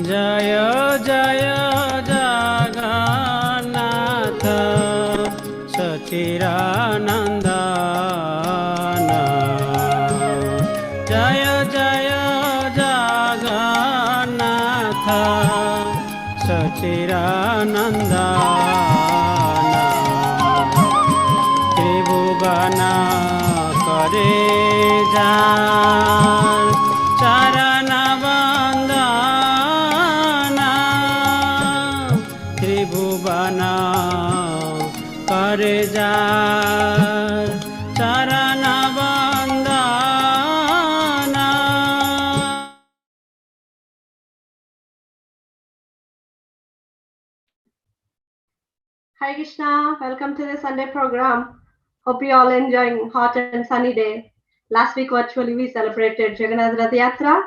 जय जय जगन्नाथ सच्चिदानन्दन जय जय जगन्नाथ सच्चिदानन्दन त्रिभुवन करे जा चरण वंदना त्रिभुवन करे जा चरण वंदना। Hi Krishna, welcome to the Sunday program. Hope you all enjoying hot and sunny day. Last week virtually we celebrated Jagannath Rath Yatra,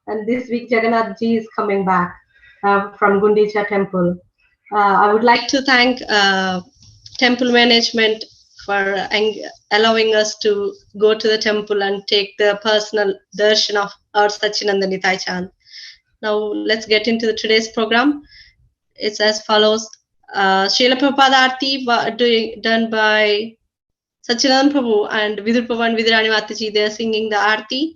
and this week Jagannath Ji is coming back from Gundicha temple. I would like to thank temple management for allowing us to go to the temple and take the personal darshan of our Sachinandani Thai Chand. Now let's get into today's program. It's as follows. Srila Prabhupada Aarti done by Sachinand Prabhu and Vidur Prabhu and Vidurani Mataji. They are singing the Aarti.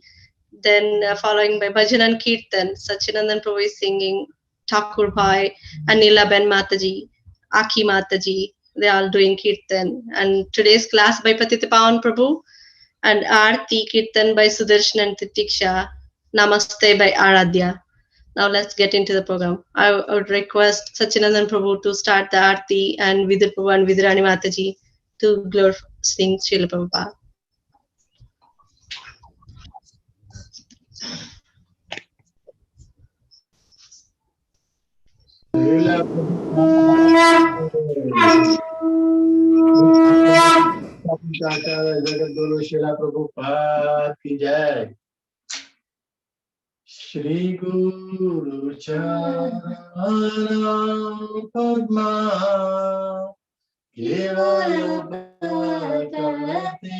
Then following by Bhajan and Kirtan, Sachinandan Prabhu is singing Thakur Bhai and Neela Ben Mataji, Aki Mataji. They are all doing Kirtan. And today's class by Patita Pawan Prabhu and Aarti Kirtan by Sudarshan and Titiksha. Namaste by Aradhya. Now let's get into the program. I would request Sachinandan Prabhu to start the Aarti and Vidur Prabhu and Vidurani Mataji to sing Srila Prabhupada. Srila Prabhupada ki jai. Shri Guru Charana Padma Kevaya Bhakti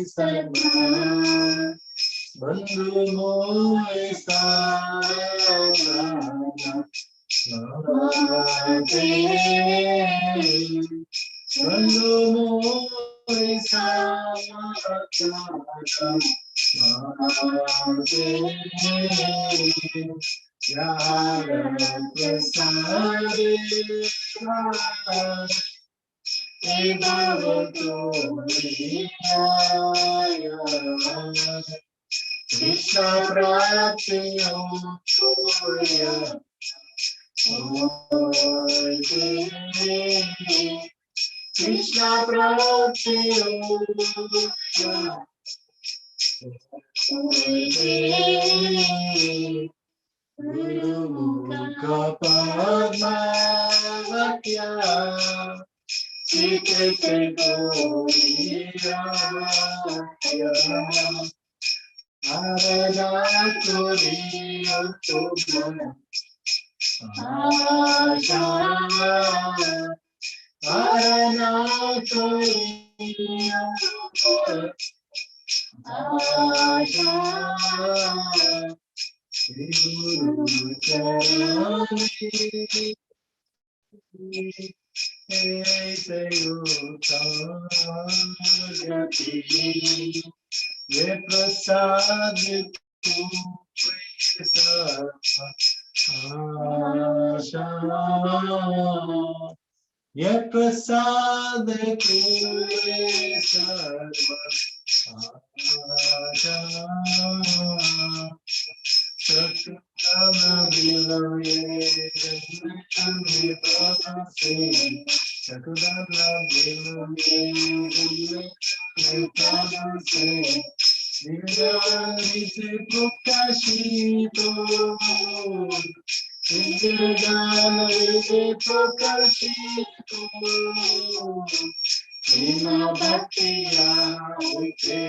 Sarma Bandhu Mohi Sarana Namaste Bandhu Mohi Sarana Yara Prasadi Bhagavato Krishna Pratiyo Krishna Pratiyo Guru Mukha Padma Chikete Goriya Arada Koriya Tobana Asha Arada Koriya Asha Guru Charani Ye prasad tu asha Ye prasad tu sarva Sakutana Bilaye Janmachami Prasase Sakutana Bilaye Janmachami Prasase Vigadite Prokashito Vigadite Prokashito Vina Bhaktiya Vite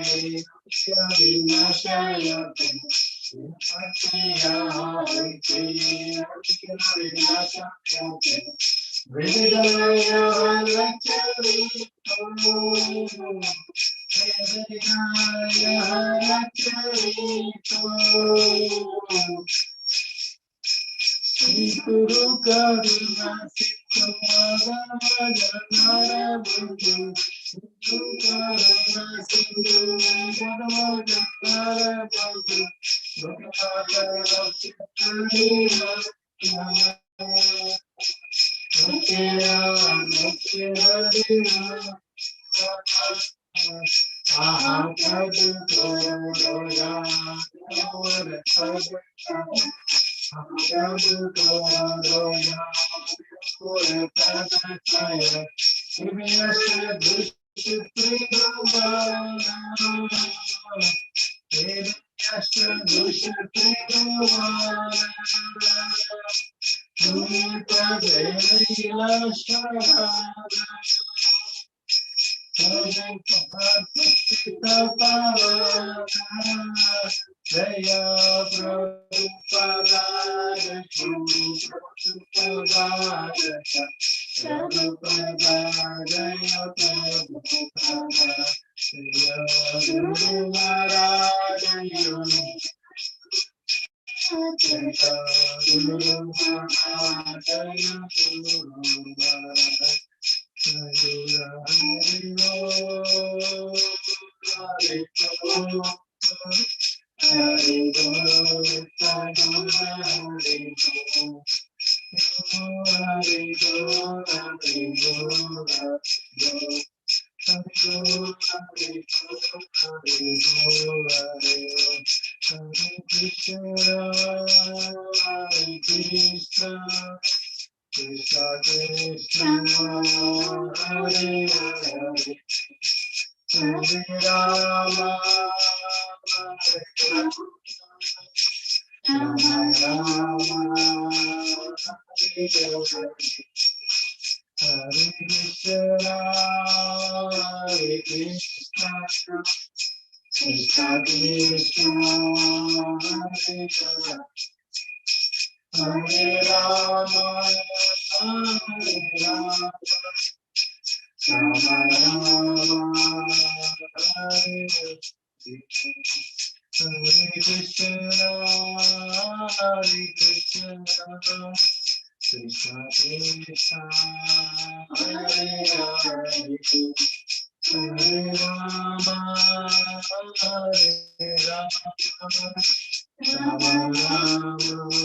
Vina Shayate Bhaktiya Vite Vina Shayate Vidaya Lakshmito Vidaya Lakshmito Guru Karuna Sindhu Madhavajanara Bundu Guru Karuna Sindhu Madhavajanara Bundu Bhagavata Raksitani Mukya Aham Prabhu Goroya Prabhu Goroya Purapradaya Siviyasya Dushitri Bhavana Siviyasya Dushitri Bhavana Dumita Deila Shara Jaya Prabhupada Prabhupada Jaya Prabhupada Jaya Guru Maharaj Jaya Guru Maharaj Jaya Guru Maharaj Hare Krishna Krishna Hare Hare Hare Rama Hare Rama Rama Hare Hare Hare Krishna Hare Krishna Krishna Krishna Hare Hare Hare Rama Hare Rama Rama Rama Hare Hare Hare Krishna Krishna Krishna Hare Hare Hare Rama Hare Rama Rama Rama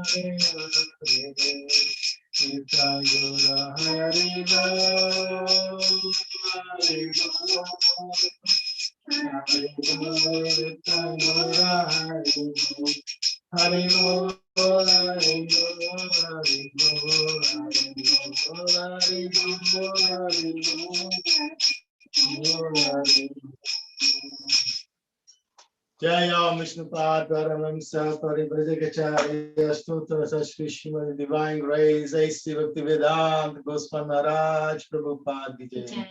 Hare Hare Nitya Hari Jaya Vishnupad Paramamsa Paribrajacharya Stotra Sashri Srimad Divine Grace A.C. Bhaktivedanta Goswami Maharaj Prabhupada Ki Jai.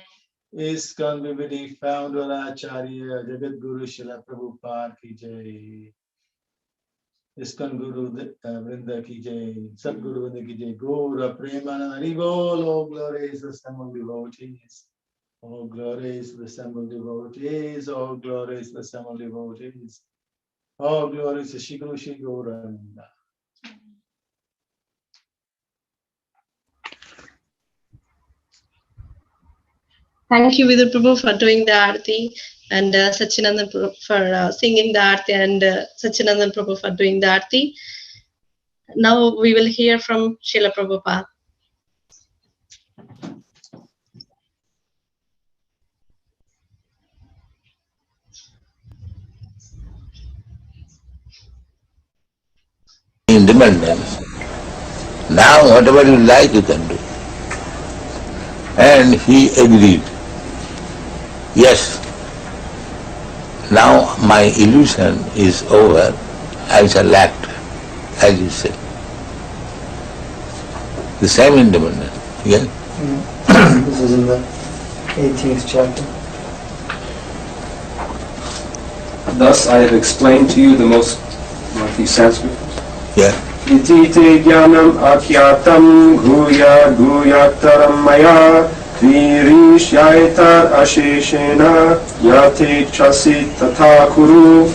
Iskcon Coventry Founder Acharya Jagat Guru Srila Prabhupada Ki Jai. Iskcon Guru Vrinda Ki Jai. Sadguru Vrinda Ki Jai. Gaura Premanand Haribol. All glories to the assembled devotees. All glories to the assembled devotees. All glories to the assembled devotees. All glories to Shri Guru Shri Gauranga. Thank you, Vidya Prabhu, for doing the Aarti, and Sachinandan Prabhu for singing the Aarti, and Sachinandan Prabhu for doing the Aarti. Now we will hear from Srila Prabhupada. Independence. Now whatever you like you can do. And he agreed. Yes, now my illusion is over, I shall act, as you say. The same independence, yes? This is in the 18th chapter. Thus I have explained to you the most, like the Sanskrit. Yeah. Iti te jnanam akyatam guya guyataram maya virishyaetar asheshena yate chasi tata kuru.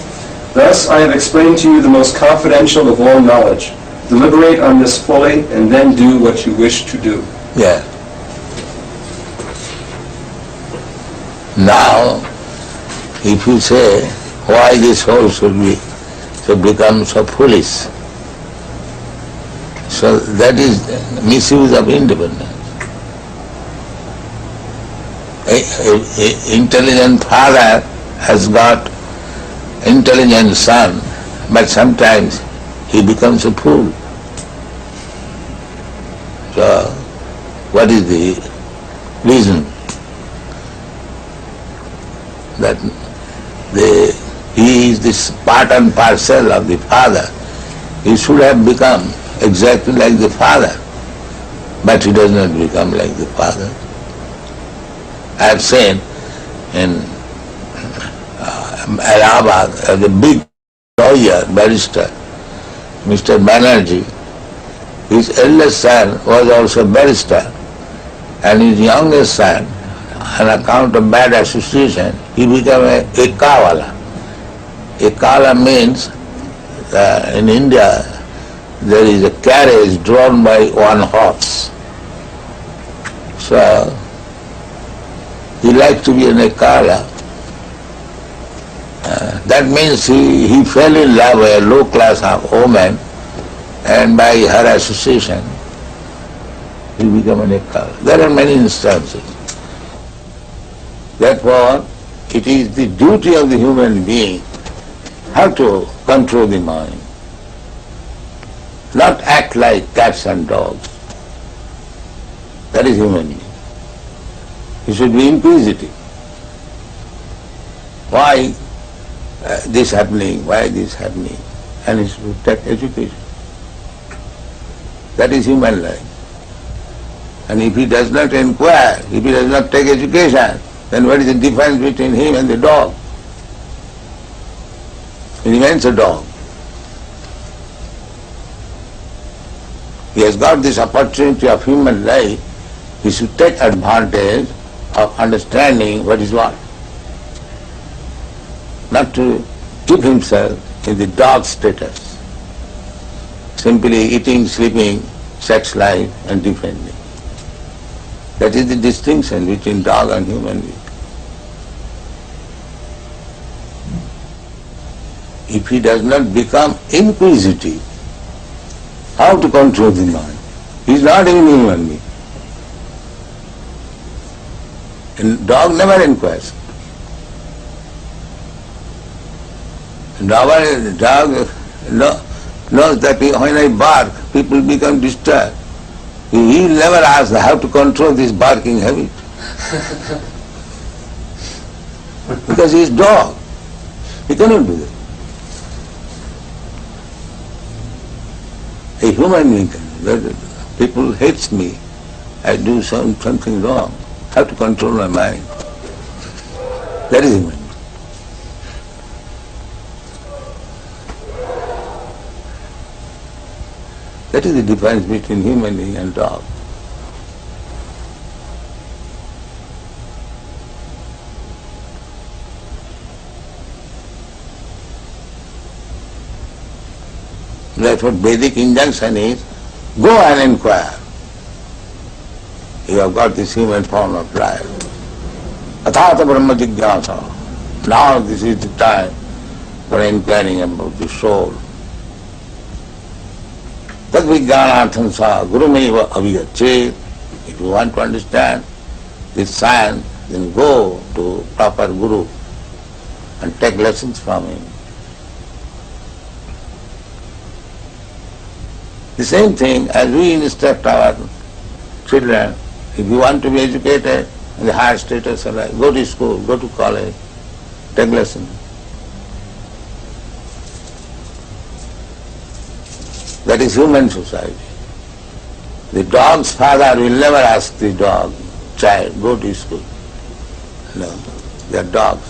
Thus I have explained to you the most confidential of all knowledge. deliberate on this fully, and then do what you wish to do. Yeah. Now, if you say, why this soul should become so foolish, so that is misuse of independence. A intelligent father has got intelligent son, but sometimes he becomes a fool. So, what is the reason? That he is this part and parcel of the father. He should have become exactly like the father, but he does not become like the father. I have seen in Allahabad, the big lawyer, barrister, Mr. Banerjee, his eldest son was also barrister, and his youngest son, on account of bad association, he became a kawala. A kawala means, in India, there is a carriage drawn by one horse. So, he liked to be an kawala. That means he fell in love with a low-class woman, and by her association, he became an kawala. There are many instances. Therefore, it is the duty of the human being how to control the mind, not act like cats and dogs. That is human being. He should be inquisitive. Why this happening? Why this happening? And he should take education. That is human life. And if he does not inquire, if he does not take education, then what is the difference between him and the dog? He remains a dog. He has got this opportunity of human life. He should take advantage of understanding what is what. Not to keep himself in the dog status, simply eating, sleeping, sex life and defending. That is the distinction between dog and human being. If he does not become inquisitive, how to control the mind? He is not even human being. And dog never inquires. Dog knows that when I bark, people become disturbed. He will never ask how to control this barking habit. Because he is dog. He cannot do that. A human being can do that. People hate me. I do something wrong. How to control my mind? That is human being. That is the difference between human being and dog. That's what Vedic injunction is. Go and inquire. You have got this human form of life. Athata Brahma Jigyasa. Now this is the time for inquiring about the soul. Tad vijnanartham sa gurumeva avigachet. If you want to understand this science, then go to proper guru and take lessons from him. The same thing as we instruct our children, if you want to be educated in the higher status of life, go to school, go to college, take lessons. That is human society. The dog's father will never ask the dog, child, go to school. No, they are dogs.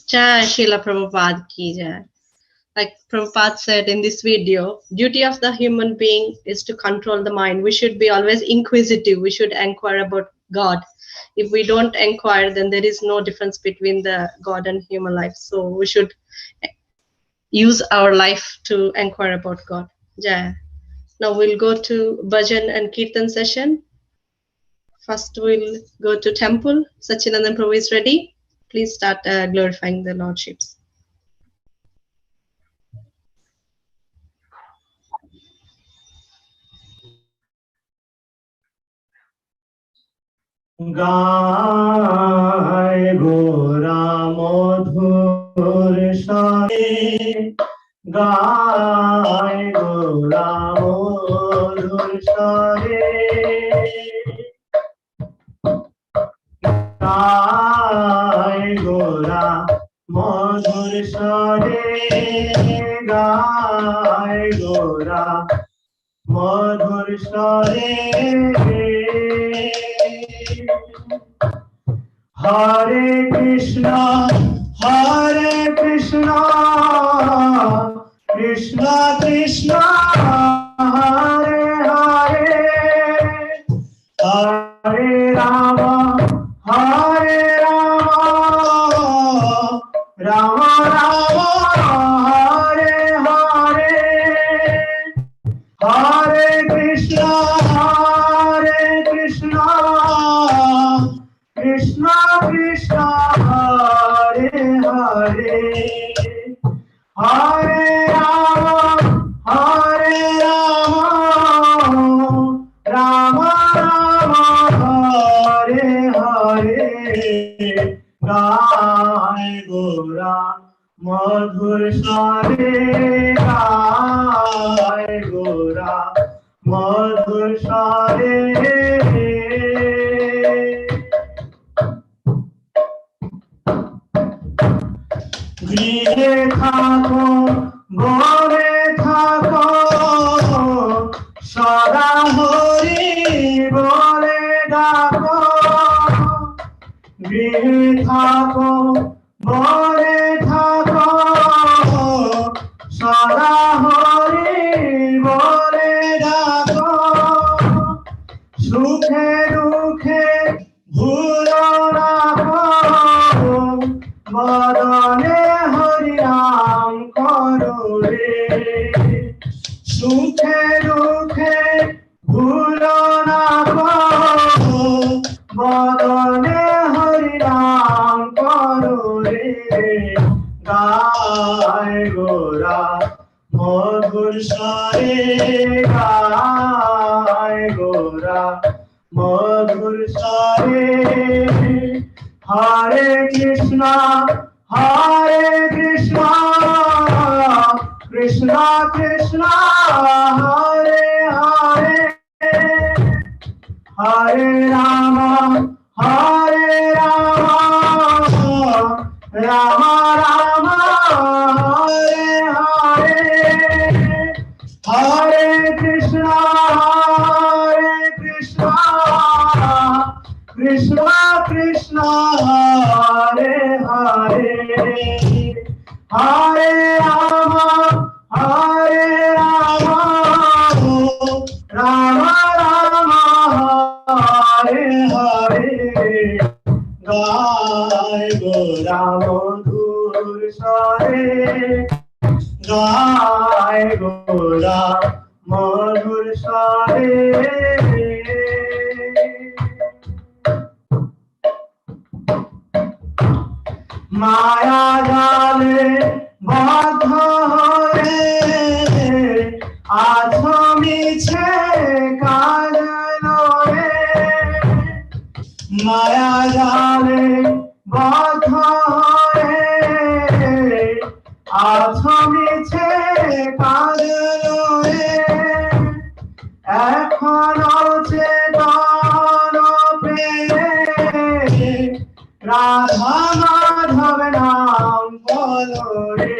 Jai Srila Prabhupada ki jai. Like Prabhupada said in this video, duty of the human being is to control the mind. We should be always inquisitive. We should inquire about God. If we don't inquire, then there is no difference between the God and human life. So we should use our life to inquire about God. Jai. Now we'll go to bhajan and kirtan session. First we'll go to temple. Sachinandan Prabhu is ready. Please start glorifying the Lordships. গায় গোরা মধুর স্বরে গায় গোরা মধুর স্বরে গায় গোরা মধুর স্বরে গায় গোরা মধুর স্বরে হরে কৃষ্ণ কৃষ্ণ কৃষ্ণ হরে হরে হরে রাম রাম রাম হরে হরে হরে কৃষ্ণ কৃষ্ণ কৃষ্ণ হরে হরে হরে রাম রাম রাম হরে হরে গায় গোরা মধুর স্বরে গায় গোরা মধুর স্বরে গৃহে থাকো ঘরে থাকো সদা হরি বলে ডাকো গৃহে থাকো ঘরে থাকো সদা হরি বলে ডাকো সুখে দুঃখে ভুলো না বদনে হরি নাম করো রে সুখে দুঃখে ভুলো না বদনে হরি নাম করো রে গায় গোরা মধুর স্বরে গায় গোরা মধুর স্বরে হরে কৃষ্ণ কৃষ্ণ কৃষ্ণ হরে হরে হরে রাম রাম রাম হরে হরে হরে কৃষ্ণ কৃষ্ণ কৃষ্ণ হরে হরে হরে রাম রাম রাম হরে হরে গায় গোরা মধুর স্বরে গায় গোরা মধুর স্বরে মায়া জালে বদ্ধ হয়ে আছো মিছে কারণে মায়া জালে বদ্ধ হয়ে আছো মিছে কারণে এখনো চেতন পেয়ে রাধা মাধব নাম বলো রে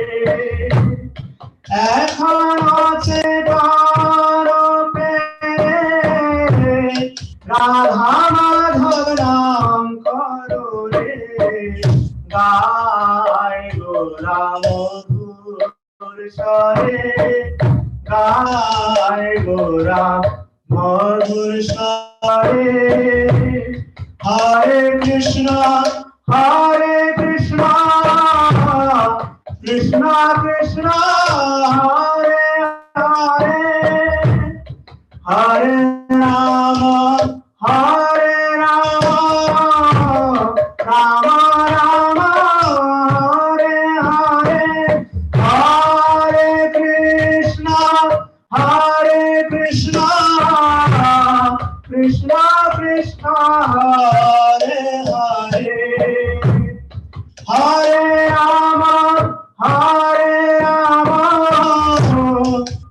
এখনো চেতন পেয়ে রাধা মাধব নাম করো রে গা গায় গোরা মধুর স্বরে গায় গোরা মধুর স্বরে হরে কৃষ্ণ কৃষ্ণ কৃষ্ণ হরে হরে হরে রাম রাম রাম হরে হরে হরে কৃষ্ণ কৃষ্ণ কৃষ্ণ হরে হরে হরে রাম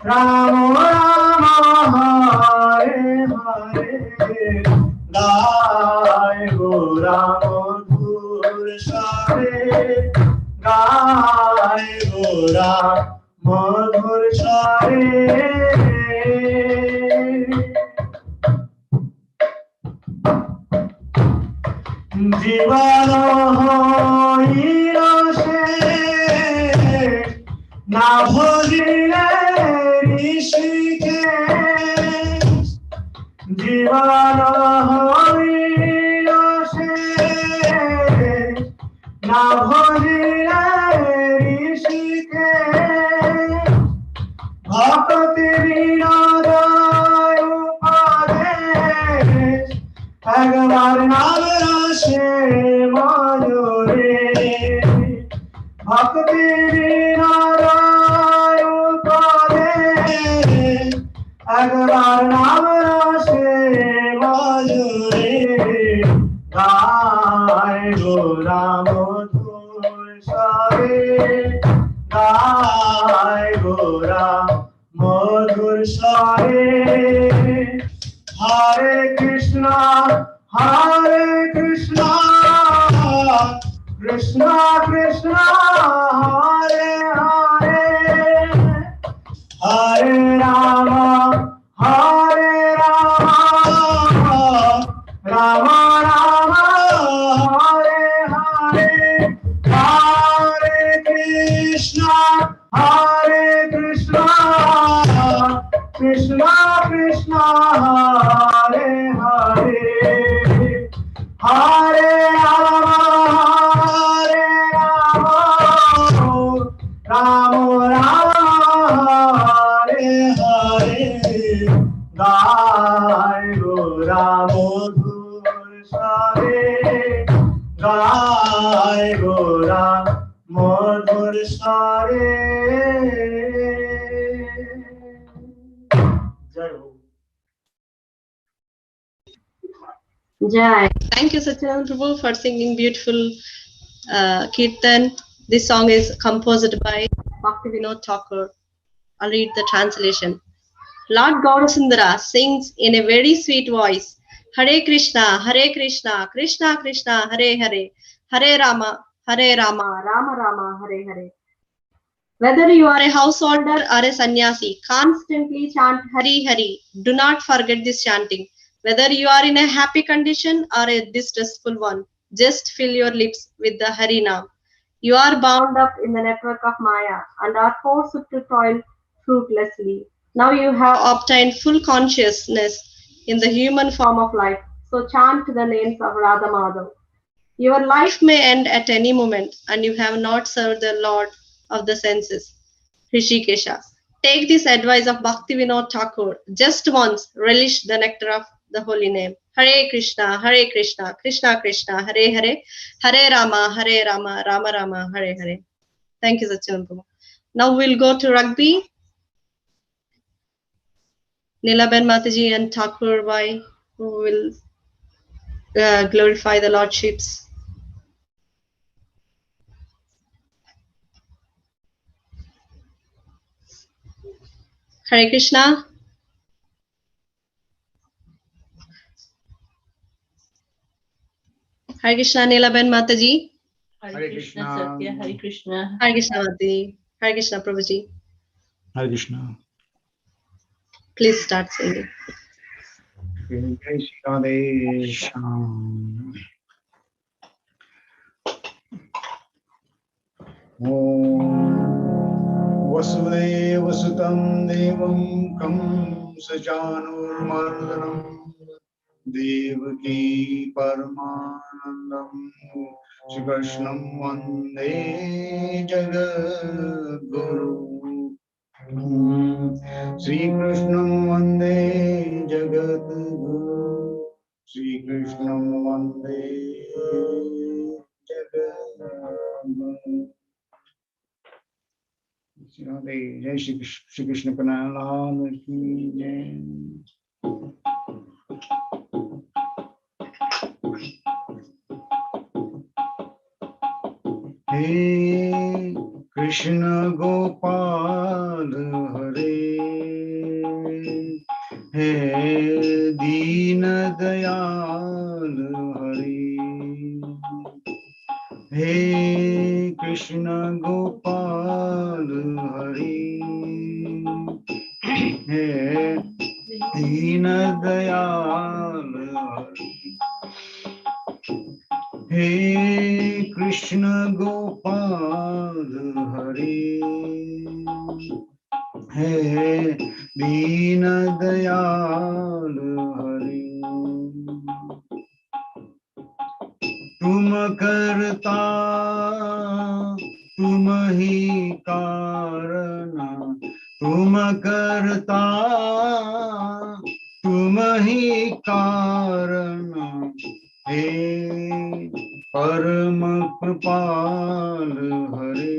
রাম রাম হরে হরে গায় গোরা মধুর স্বরে গায় গোরা মধুর স্বরে জীবন হইল শেষ না ভজিলে ঋষিকেশ জীবন হইল শেষ না ভজিলে ঋষিকেশ ভক্তি বিনোদয় উপদেশ একবার নাম রসে মধুরে ভক্তি বিনোদয় উপদেশ একবার নাম রসে মধুরে গায় গোরা মধুর স্বরে গায় গোরা মধুর স্বরে হরে কৃষ্ণ কৃষ্ণ কৃষ্ণ হরে হরে হরে রাম রাম রাম হরে হরে হরে কৃষ্ণ কৃষ্ণ কৃষ্ণ হরে হরে হরে রাম রাম রাম হরে হরে গায় গোরা মধুর স্বরে গায় গোরা মধুর স্বরে জয় হোক। Jai. Thank you, Satyanand Prabhu, for singing beautiful kirtan. This song is composed by Bhaktivinoda Thakur. I'll read the translation. Lord Gaurasundara sings in a very sweet voice, Hare Krishna, Krishna Krishna, Hare Hare, Hare Rama, Rama Rama, Hare Hare. Whether you are a householder or a sannyasi, constantly chant Hari Hari. Do not forget this chanting. Whether you are in a happy condition or a distressful one, just fill your lips with the Hari Nam. You are bound up in the network of Maya and are forced to toil fruitlessly. Now you have obtained full consciousness in the human form of life. So chant the names of Radha Madhav. Your life may end at any moment and you have not served the Lord of the senses. Rishikesha. Take this advice of Bhaktivinoda Thakur. Just once relish the nectar of the holy name. Hare Krishna, Krishna Krishna, Hare Hare, Hare Rama, Rama Rama, Hare Hare. Thank you, Satyanand Prabhu. Now we'll go to rugby. Nilaben Mataji and Thakur Bhai will glorify the Lordships. Hare Krishna. Hare Krishna, Nilaben Mataji. Hare Krishna Satya, Hare Krishna. Hare Krishna Mataji. Hare Krishna Prabhuji. Hare Krishna. Please start singing. Vasudev सुतं देवं कंसचाणूरमर्दनं देवकी परमानन्दं श्रीकृष्णं वन्दे जगद्गुरु श्रीकृष्णं वन्दे जगद्गुरु श्रीकृष्णं वन्दे जगद्गुरु जय श्री कृष्ण कन्हैया की जय। हे कृष्ण गोपाल हरे हे दीन दयाल हरे हे कृष्ण गोपाल हरे हे दीन दयाल हरे हे कृष्ण गोपाल हरे हे दीन दयाल हरे तुम करता तुम ही कारण तुम करता तुम ही कारण हे परम कृपाल हरे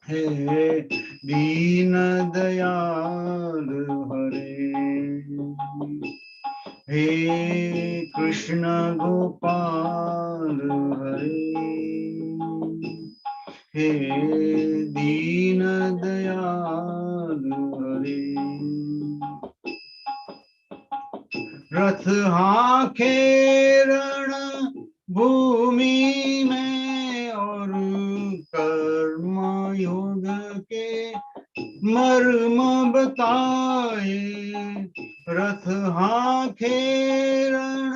हे दीन दयाल हरे हे कृष्ण गोपाल हरे हे दीन दयाल हरे रथ हांके रण भूमि में और कर्म योग के मर्म बताए रथ हांके रण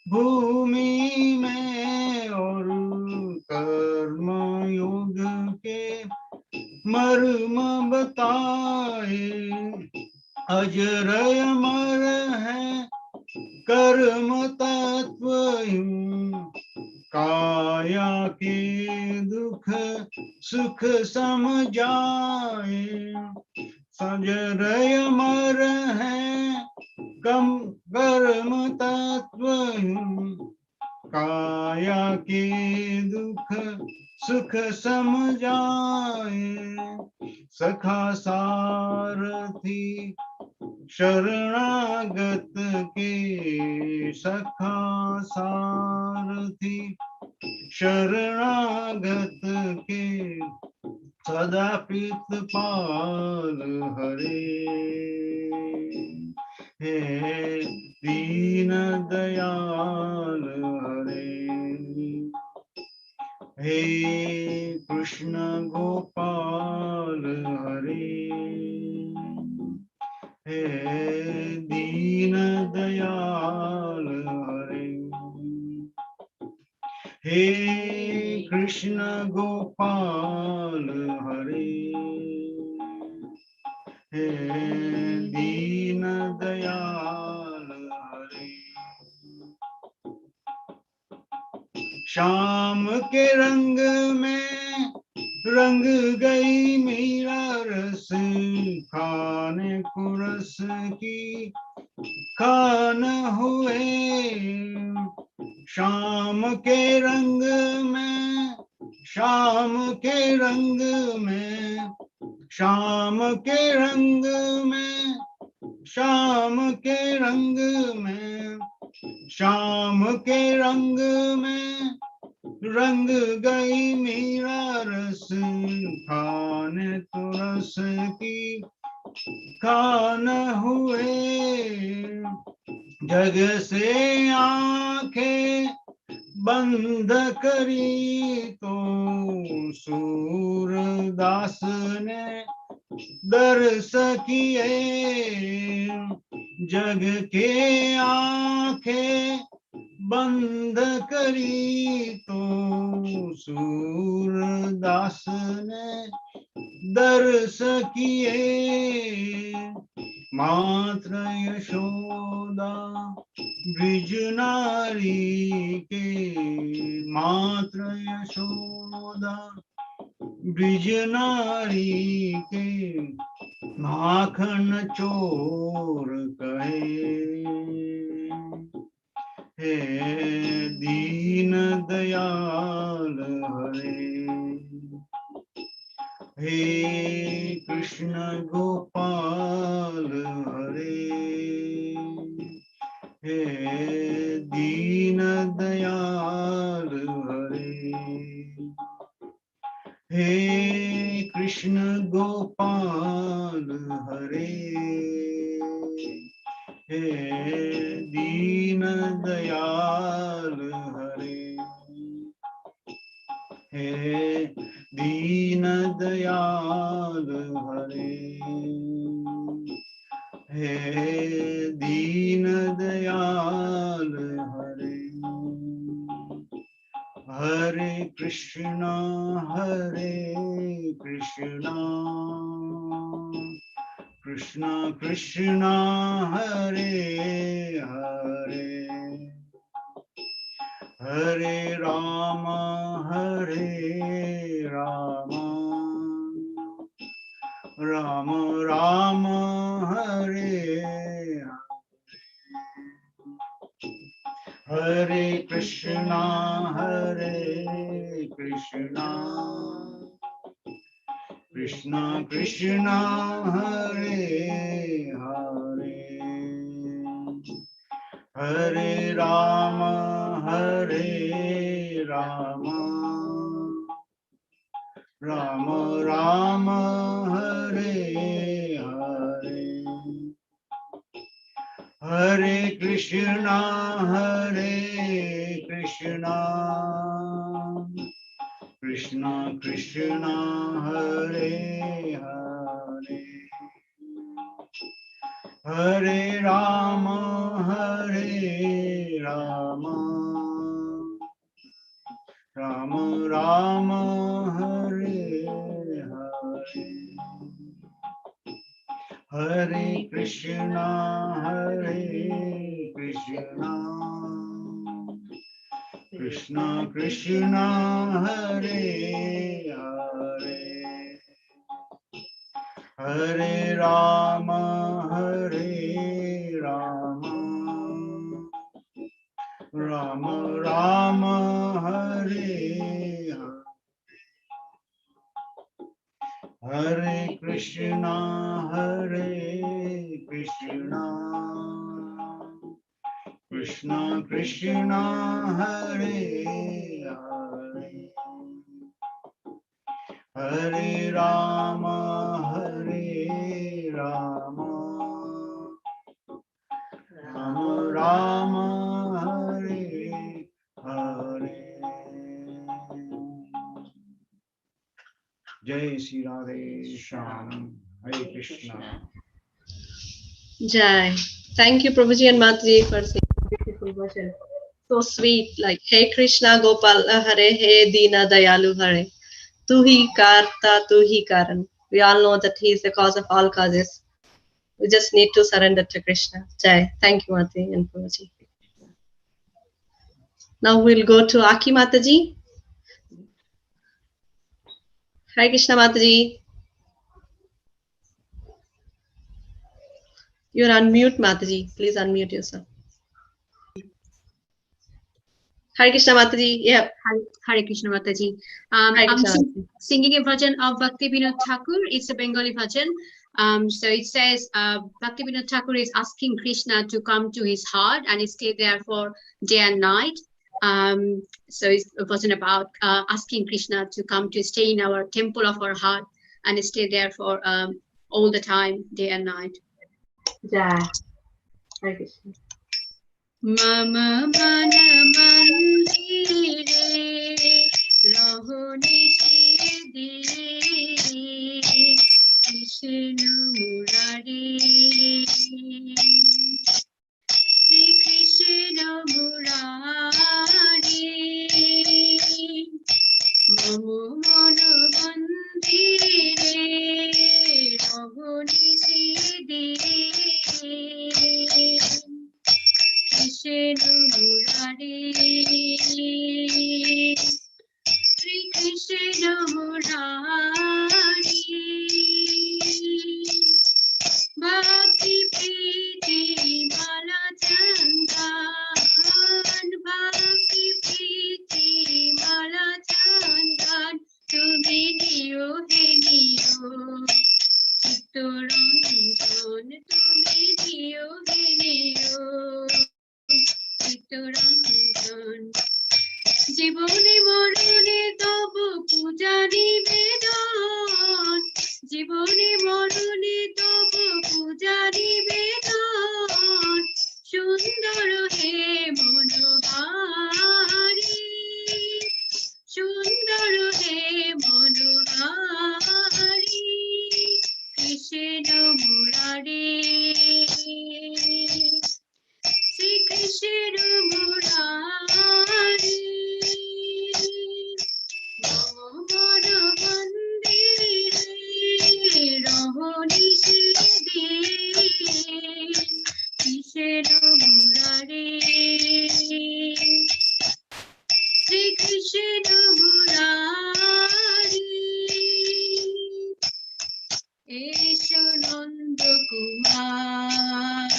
भूमि में और कर्म योग के मर्म बताए अजर अमर है कर्म तत्व काया के दुख सुख समझाए सजर अमर है कम कर्म तत्व काया के दुख सुख समझाए सखा सारथी शरणागत के सखा सारथी शरणागत के सदा प्रीतपाल हरे हे दीन दयाल हरे हे कृष्ण गोपाल हरे हे दीन दयाल हरे हे कृष्ण गोपाल हरे हे दीन दयाल हरे शाम के रंग में रंग गई मीरा रस खाने को रस की खान हुए शाम के रंग में शाम के रंग में शाम के रंग में शाम के रंग में शाम के रंग में रंग गई मीरा रस खाने तो रस की खान हुए जग से आंखें बंद करी तो सूरदास ने दर्श किए जग के आंखें बंध करी तो सूरदास ने दर्श किए मात्र यशोदा ब्रिज नारी के मात्र यशोदा ब्रिज नारी के माखन चोर कहे हे दीन दयाल हरे हे कृष्ण गोपाल हरे हे दीन दयाल हरे हे कृष्ण गोपाल हरे हे दीन दयाल हरे हे दीन दयाल हरे हे दीन दयाल हरे हरे कृष्णा कृष्णा कृष्णा हरे हरे हरे राम राम राम हरे हरे कृष्णा कृष्णा कृष्णा हरे हरे हरे राम राम राम हरे हरे हरे कृष्णा कृष्णा कृष्णा हरे हरे हरे राम राम राम हरे हरे हरे कृष्णा कृष्णा कृष्णा हरे हरे हरे राम राम राम हरे हरे कृष्णा कृष्णा कृष्णा हरे हरे हरे राम राम राम हरे हरे जय श्री राधे श्याम हरे Krishna Jai. Thank you, Prabhuji and Mataji, for singing beautiful version. So sweet, like Hey Krishna Gopal Hare, Hey Dina Dayalu Hare. Tu hi karta, tu hi karan. We all know that he is the cause of all causes. We just need to surrender to Krishna. Jai. Thank you, Mataji and Prabhuji. Now we'll go to Aki Mataji. Hare Krishna Mataji. You're on mute, Mataji. Please unmute yourself. Hare Krishna Mataji. Yeah. Hare Krishna Mataji. Hare I'm Krishna Mataji. singing a version of Bhakti Vinod Thakur. It's a Bengali version. So it says, Bhakti Vinod Thakur is asking Krishna to come to his heart and stay there for day and night. So it's a version about asking Krishna to come to stay in our temple of our heart and stay there for all the time, day and night. Jai. Hare Krishna. Mama mana mandire raho nishidi Krishna murari Shri Krishna murari মন মন্দিরে রহনিশি কৃষ্ণ মুরারি শ্রী কৃষ্ণ মুরারি ভক্তি প্রীতি মালা চন্দন ভক্তি প্রীতি মালা চন্দন তুমি দিও হে দিও চিত্তরঞ্জন তুমি দিও হে দিও চিত্তরঞ্জন জীবনে মরণে তব পূজা নিবেদন জীবনে মরণে তব পূজা নিবেদন সুন্দর হে মনোহারি সুন্দর হে মনোহারি কৃষ্ণ মুরারি শ্রী কৃষ্ণ মুরারি মন মন্দিরে রহনিশি কৃষ্ণ মুরারি শ্রী কৃষ্ণ মুরারি এসো নন্দ কুমার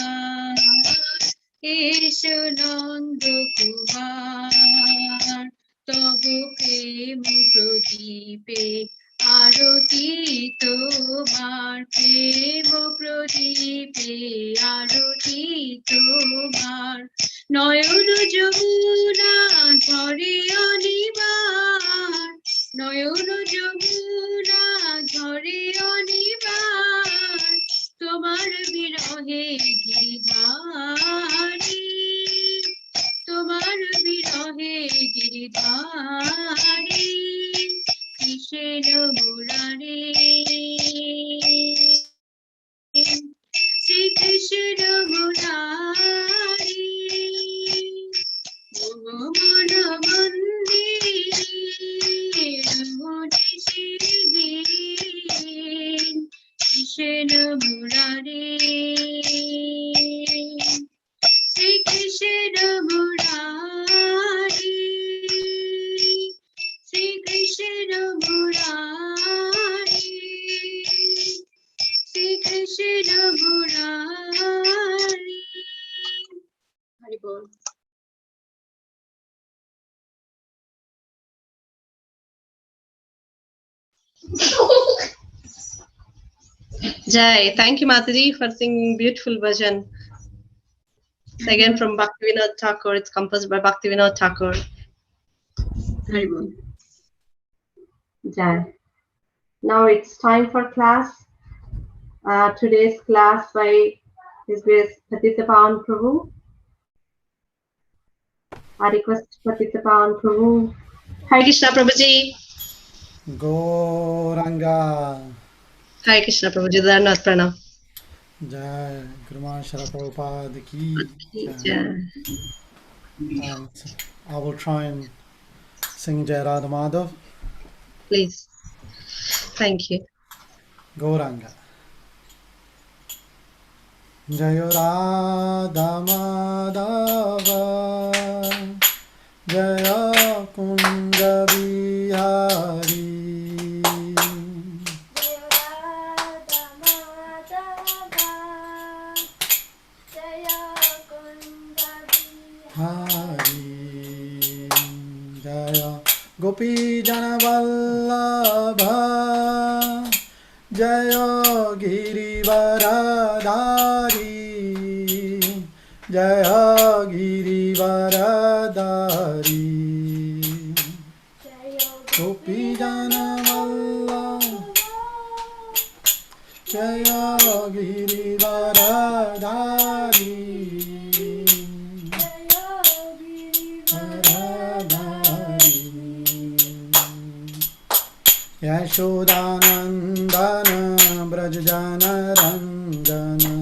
এসো নন্দ কুমার তব প্রেম প্রদীপে আরতি তোমার প্রেম প্রদীপে আরতি তোমার নয়ন যমুনা ঝরে অনিবার নয়ন যমুনা ঝরে অনিবার তোমার বিরহে গিরিধারী তোমার বিরহে গিরিধারী কৃষ্ণ মুরারি শ্রী কৃষ্ণ মুরারি মন মন্দিরে রহনিশি কৃষ্ণ মুরারি শ্রী কৃষ্ণ মুরারি শ্রী কৃষ্ণ মুরারি শ্রী কৃষ্ণ মুরারি হরি বল Jai, thank you Mataji for singing beautiful bhajan. Again from Bhaktivinoda Thakur, it's composed by Bhaktivinoda Thakur. Hari ball Jai. Now it's time for class. Today's class by His Grace Patitapavan Prabhu. I request Patitapavan Prabhu. Hare Krishna Prabhuji. Gauranga. Hare Krishna Prabhuji. Dhanavad Pranam. Jai Gurman Shara Prabhupada ki Jai. And I will try and sing Jai Radha Madhav. Please. Thank you. Gauranga. Jai Radha Madhava Jaya Kunda Bihari Hari Jaya Gopi Jana Vallabha Jaya Girivaradari Jaya Girivaradari Gopi Jana Vallabha Jaya Girivaradari Yashodanandana Brajjana Rangana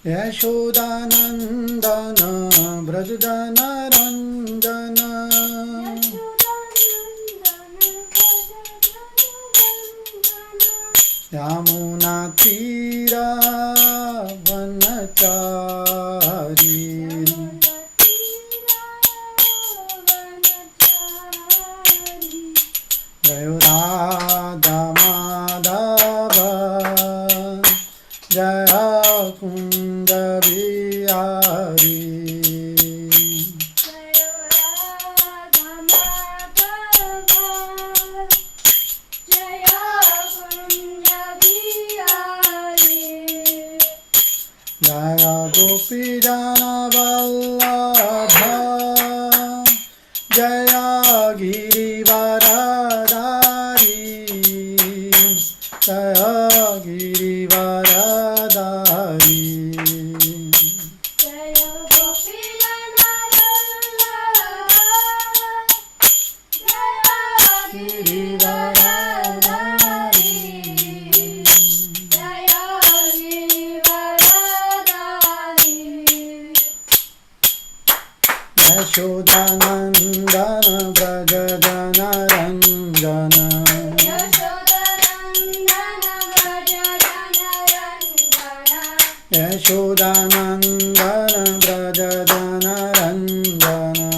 Yashodanandana Braj Jana Ranjana Yamuna Tira Vanachari Jayo Radha Madhava Jaya Kunda Bihari Jaya Gopi Jana Vallabha Jaya Girivaradari Jaya Girivaradari Yashodanandana Braja Jana Ranjana Yashodanandana Braja Jana Ranjana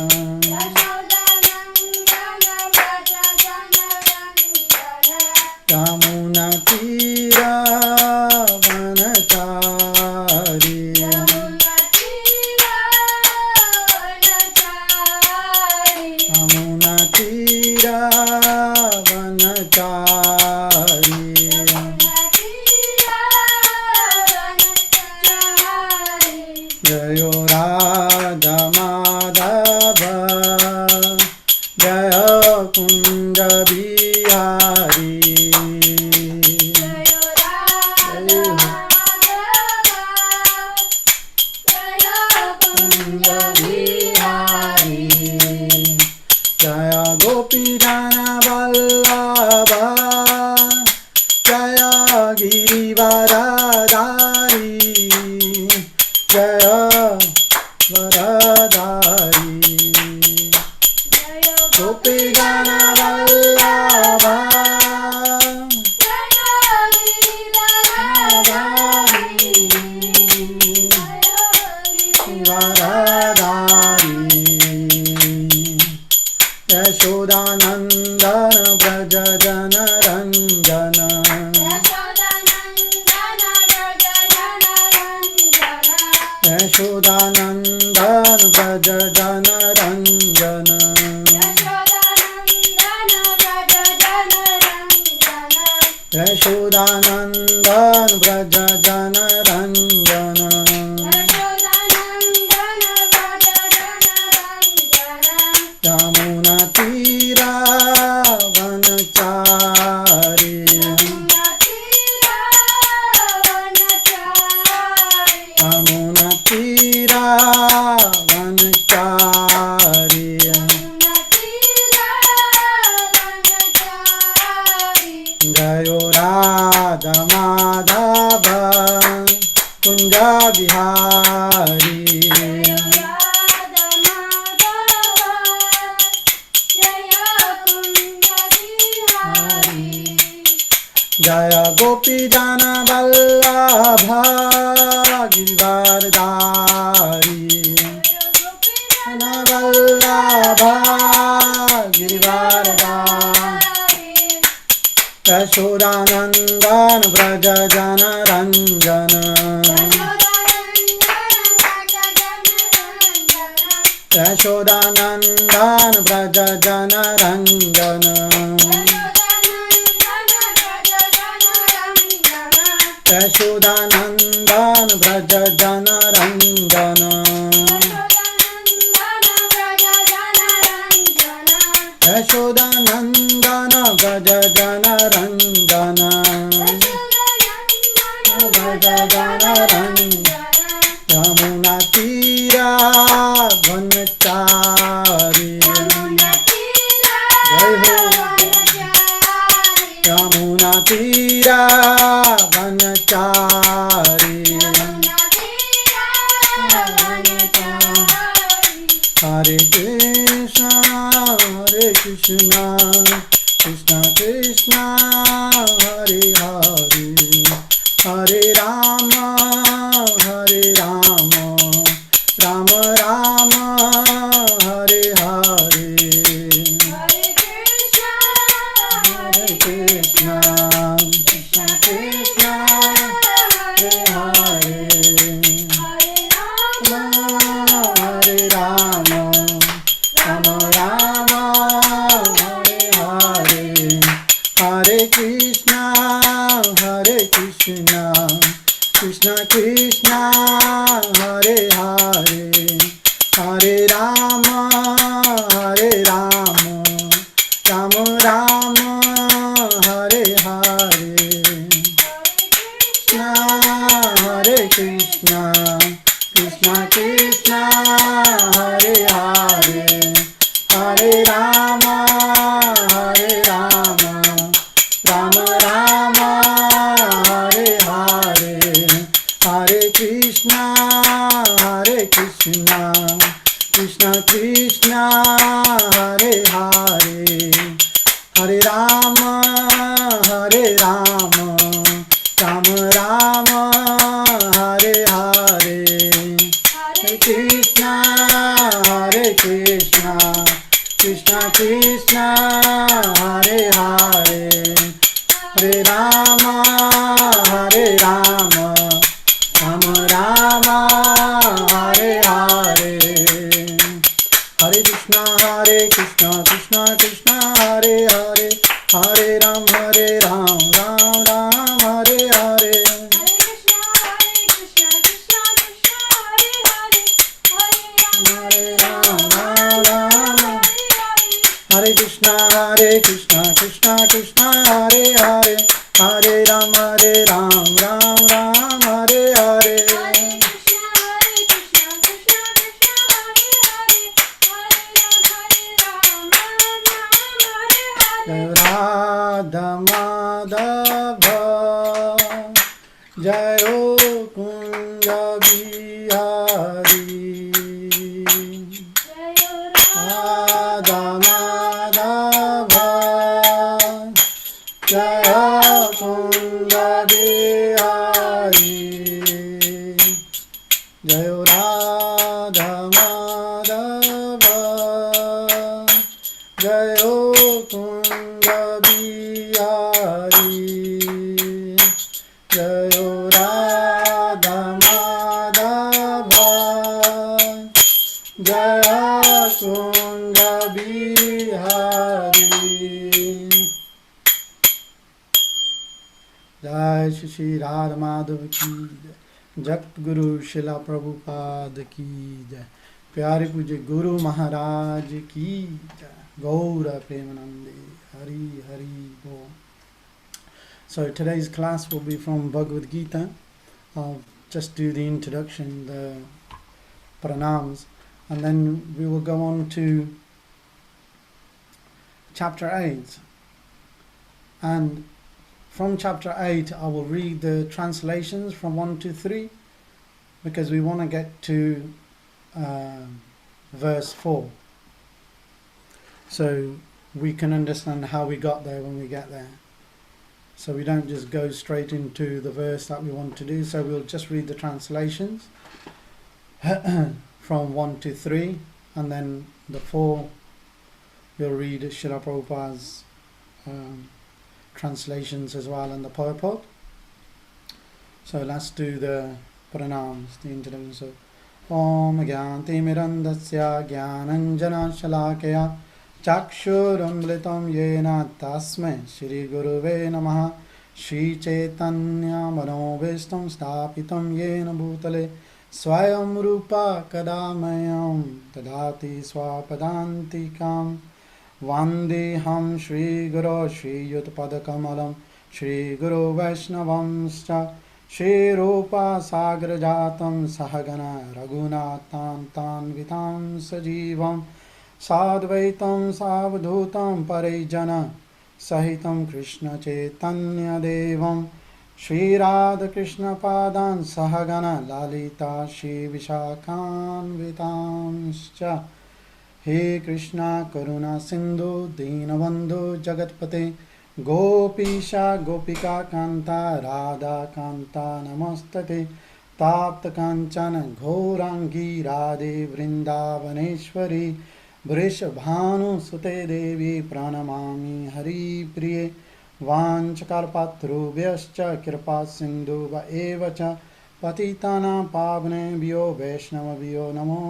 Yamuna Tira Vanachari Yamuna Tira Vanachari Jayo Radha Madhava Jaya Kunda Bihari Kunda Bihari Jaya Gopi Jana Vallabha Jaya Girivaradari Jaya Varadari Gopi Jana Vallabha Varadari Yashodanandana Braja Jana Ranjana Yashodanandana Braja Jana Ranjana Yashodanandana Braja Jana Ranjana Yamuna Tira Vanachari Yamuna Tira Vanachari Jayo Radha Madhava Kunja Bihari Jaya Gopi Jana Vallabha Girivaradari Jana Vallabha Girivaradari Yashodanandana Braja Jana Ranjana Yashodanandana Braja Jana Ranjana Yashodanandana Braja Jana Ranjana Yashodanandana Braja Jana Ranjana Braja Jana Ranjana Yamuna Tira Vanachari Jai Ho Yamuna Tira Vanachari Hare Krishna, Hare Krishna, Krishna Krishna, Hare Hare, Hare Rama, Hare Rama, Rama Rama, Hare Hare. Hare Krishna, Krishna Krishna, Hare Hare, Hare Rama, Rama Rama, Hare Hare, Hare Krishna, Krishna Krishna, Hare Hare, Hare Rama, Rama Rama, Hare Hare. Hare Krishna, Krishna Krishna, Hare Hare, Hare Rama, Rama Rama, Hare Hare, Hare Krishna, Krishna Krishna, Hare Hare, Hare Rama, Rama Rama, Hare Hare, Hare Krishna, Krishna Krishna, Hare Hare, Hare Rama, Rama Rama, Hare Hare, Hare Krishna, Krishna Krishna, Hare Hare, Hare Ram, Ram Ram, Hare Hare. Hare Krishna, Krishna Krishna, Hare Hare, Hare Ram, Ram Ram, Hare Hare. Jai Radha Madhava, Jai Kunja Bihari, Radha Madhava, Jai Kunja Bihari, Jai Radha Madhava, Jai Kunja Bihari, Jai Radha Madhava, Jai Kunja Bihari. Jai Shri Radha Madhav ki jai, Jagt Guru Shila Prabhupada ki jai, Pyare Puje Guru Maharaj ki jai, Gaura Premanande, Hari Hari Bol. So today's class will be from Bhagavad Gita. I'll just do the introduction, the pranams, and then we will go on to chapter 8. And from chapter 8 I will read the translations from 1 to 3, because we want to get to verse 4, so we can understand how we got there when we get there. So we don't just go straight into the verse that we want to do. So we'll just read the translations from 1 to 3, and then the 4 we'll read Srila Prabhupada's translations as well, and the purport. So let's do the pranams, the introduction. So Om Gyanti Mirandasya Gyananjana Shalakaya Chakshurumlitam Yena Tasme Shri Guruve Namaha Shri Chaitanya Manobishtam Stapitam Yena Bhutale Swayam Rupa Kadamayam Tadati Swapadantikam Vandeham Shri Guru Shri Yutpadakamalam Shri Guru Vaishnavamscha Shri Rupa Sagrajatam Sahagana Raghunatan Vitam Sajivam Sadvaitam Savdhutam Parijana Sahitam Krishna Chaitanya Devam Shri Radha Krishna Padan Sahagana Lalita Shri Vishakhan Vitamscha हे कृष्णा करुणा सिंधु दीनबंधु जगतपते गोपीशा गोपिका कांता राधा कांता नमस्तते ताप्त कांचन घोरांगी राधे वृंदावनेश्वरी वृषभानुसुते देवी प्रणमामि हरिप्रिये वाञ्छकल्पतरुभ्यश्च कृपा सिन्धुभ एव च पतितानां पावनेभ्यो वैष्णवभ्यो नमो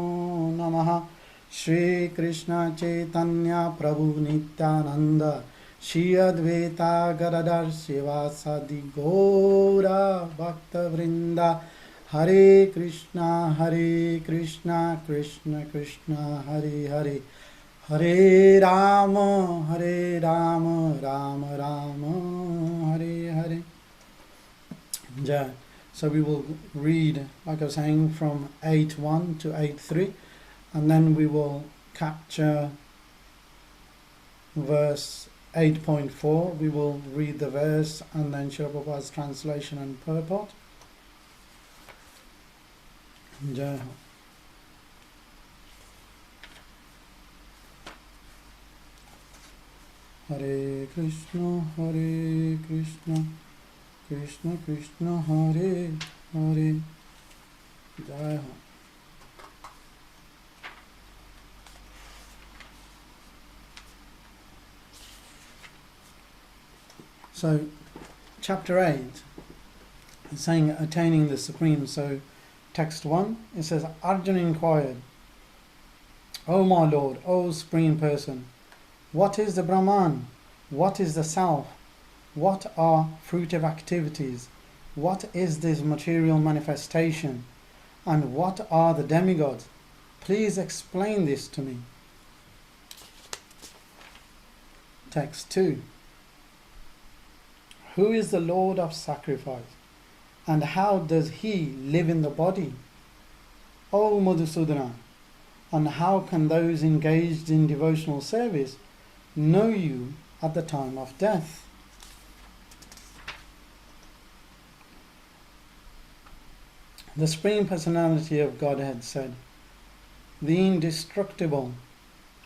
नमः श्रीकृष्ण चैतन्य प्रभु नित्यानंद श्री अद्वैता गदाधर शिवासादि गौर भक्तवृंदा हरे Krishna Krishna Krishna Hare Hare Hare Ram Ram Ram Hare Hare Jai. So we will read, like I was saying, from 8.1 to 8.3, and then we will capture verse 8.4. We will read the verse and then Srila Prabhupada's translation and purport. Jai Ho. Hare Krishna, Krishna Krishna, Hare Hare. Jai Ho. So, chapter 8 is saying attaining the Supreme. So, text 1, it says, Arjuna inquired, O my Lord, O Supreme Person, what is the Brahman? What is the Self? What are fruitive activities? What is this material manifestation? And what are the demigods? Please explain this to me. Text 2. Who is the Lord of sacrifice? And how does he live in the body? O Madhusudana, and how can those engaged in devotional service know you at the time of death? The Supreme Personality of Godhead said, the indestructible,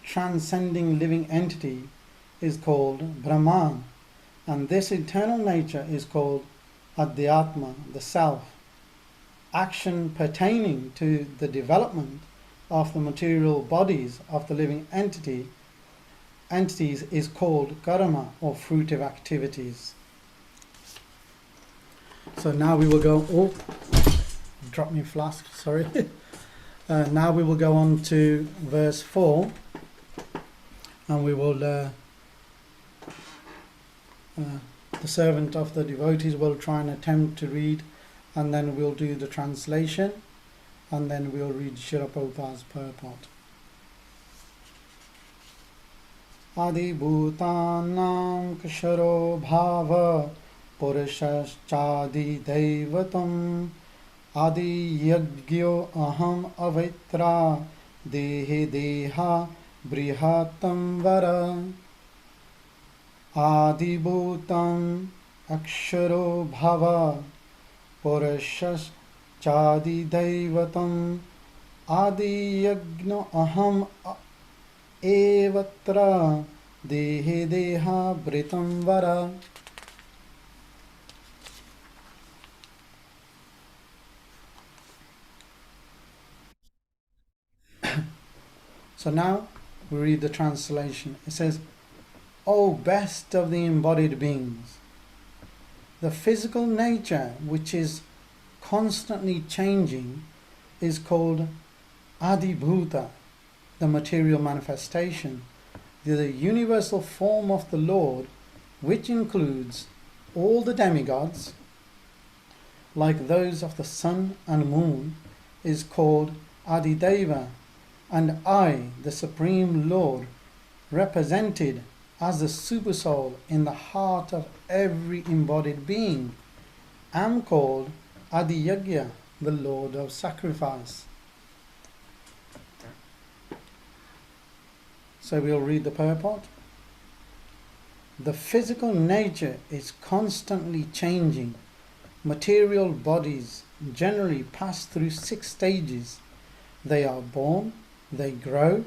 transcending living entity is called Brahman, and this eternal nature is called Adhyatma, the Self. Action pertaining to the development of the material bodies of the living entities is called karma, or fruitive activities. So now we will go, drop me flask, sorry. Now we will go on to verse 4, and we will the servant of the devotees will try and attempt to read, and then we'll do the translation, and then we'll read Srila Prabhupada's purport. Adi bhutanam ksharo bhava purushashchadi devatam adi yagyo aham avitra dehe deha brihatam vara adi bhutam aksharo bhava purushashchadi devatam adi yagno aham evatra dehe deha britam vara. So now we read the translation. It says, O best of the embodied beings, the physical nature which is constantly changing is called Adibhuta, the material manifestation, the universal form of the Lord, which includes all the demigods, like those of the sun and moon, is called Adideva, and I, the Supreme Lord, represented as the Supersoul in the heart of every embodied being, am called Adiyagya, the Lord of Sacrifice. So we'll read the purport. The physical nature is constantly changing. Material bodies generally pass through 6 stages. They are born, they grow,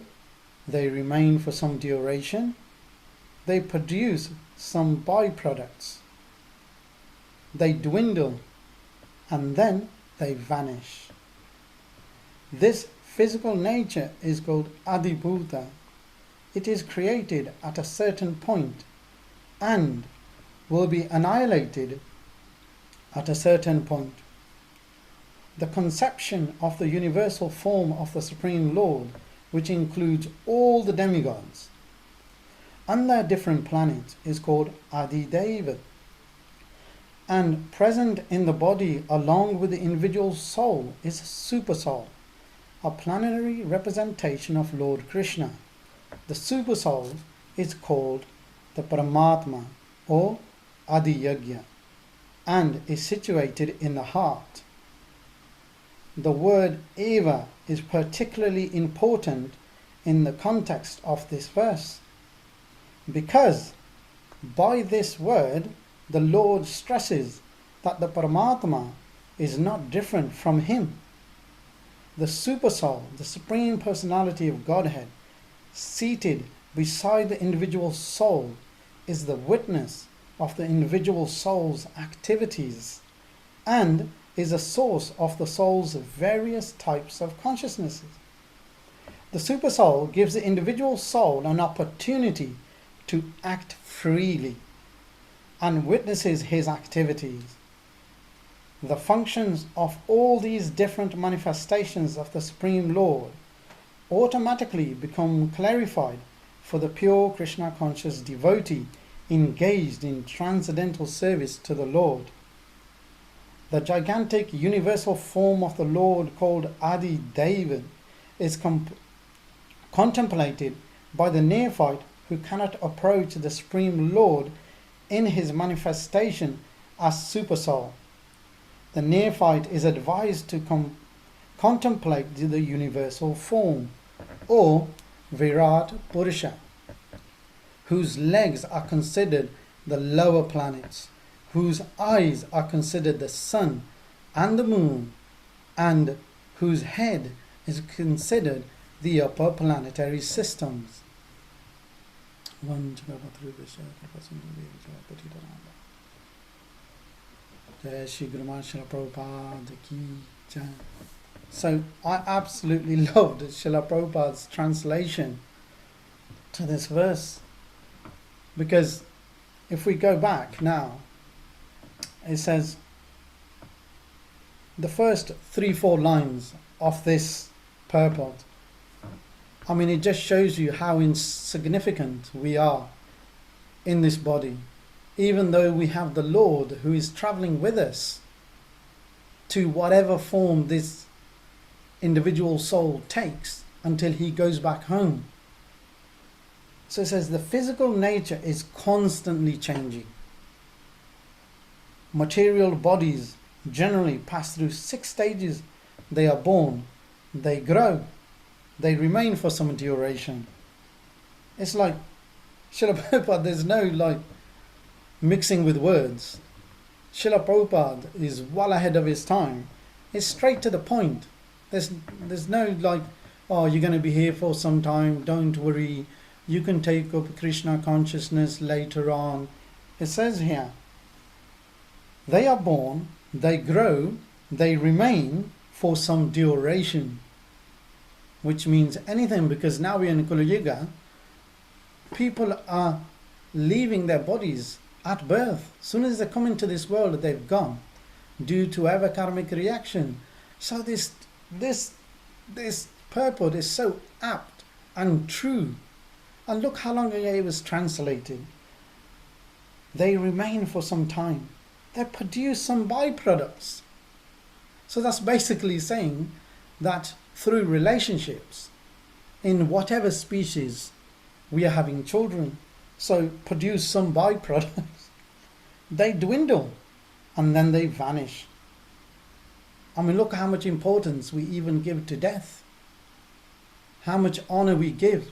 they remain for some duration, they produce some byproducts, they dwindle, and then they vanish. This physical nature is called Adibhuta. It is created at a certain point and will be annihilated at a certain point. The conception of the universal form of the Supreme Lord, which includes all the demigods and their different planets, is called Adideva, and present in the body along with the individual soul is Super Soul, a planetary representation of Lord Krishna. The Super Soul is called the Paramatma or Adi Yagya and is situated in the heart. The word Eva is particularly important in the context of this verse because by this word the Lord stresses that the Paramatma is not different from him. The Super Soul, the Supreme Personality of Godhead, seated beside the individual soul, is the witness of the individual soul's activities and is a source of the soul's various types of consciousnesses. The Super Soul gives the individual soul an opportunity to act freely and witnesses his activities. The functions of all these different manifestations of the Supreme Lord automatically become clarified for the pure Krishna conscious devotee engaged in transcendental service to the Lord. The gigantic universal form of the Lord called Adi Deva is contemplated by the neophyte who cannot approach the Supreme Lord in his manifestation as Super Soul. The neophyte is advised to contemplate the universal form, or Virat Purusha, whose legs are considered the lower planets, whose eyes are considered the sun and the moon, and whose head is considered the upper planetary systems. So I absolutely loved Srila Prabhupada's translation to this verse, because if we go back now, it says the first 3-4 lines of this purport, I mean, it just shows you how insignificant we are in this body, even though we have the Lord who is traveling with us to whatever form this individual soul takes until he goes back home. So it says the physical nature is constantly changing. Material bodies generally pass through 6 stages. They are born, they grow, they remain for some duration. It's like Srila Prabhupada, there's no like mixing with words. Srila Prabhupada is well ahead of his time. It's straight to the point. There's no like, oh, you're going to be here for some time, don't worry, you can take up Krishna consciousness later on. It says here, they are born, they grow, they remain for some duration, which means anything, because now we're in Kali Yuga, people are leaving their bodies at birth. As soon as they come into this world, they've gone due to ever karmic reaction. So this purport is so apt and true. And look how long ago it was translated. They remain for some time. They produce some byproducts. So that's basically saying that through relationships, in whatever species, we are having children, so produce some byproducts. They dwindle and then they vanish. I mean, look how much importance we even give to death, how much honor we give.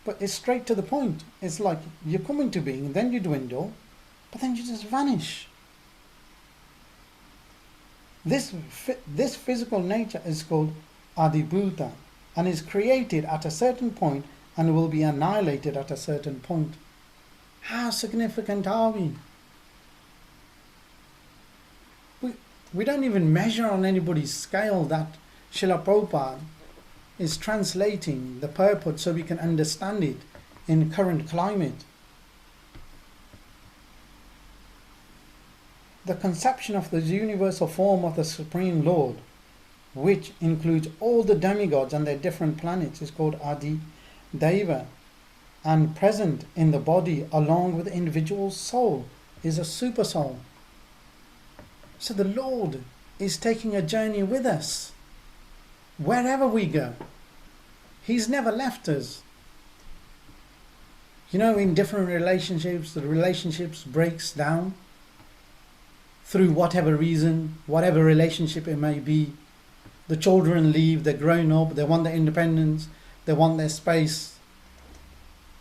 But it's straight to the point. It's like you come into being, then you dwindle, but then you just vanish. This physical nature is called Adibhuta, and is created at a certain point and will be annihilated at a certain point. How significant are we? We don't even measure on anybody's scale that Srila Prabhupada is translating the purport so we can understand it in current climate. The conception of the universal form of the Supreme Lord, which includes all the demigods and their different planets, is called Adi Deva, and present in the body along with the individual soul is a super soul. So the Lord is taking a journey with us wherever we go. He's never left us. You know, in different relationships, the relationships breaks down through whatever reason, whatever relationship it may be. The children leave, they're grown up, they want their independence, they want their space,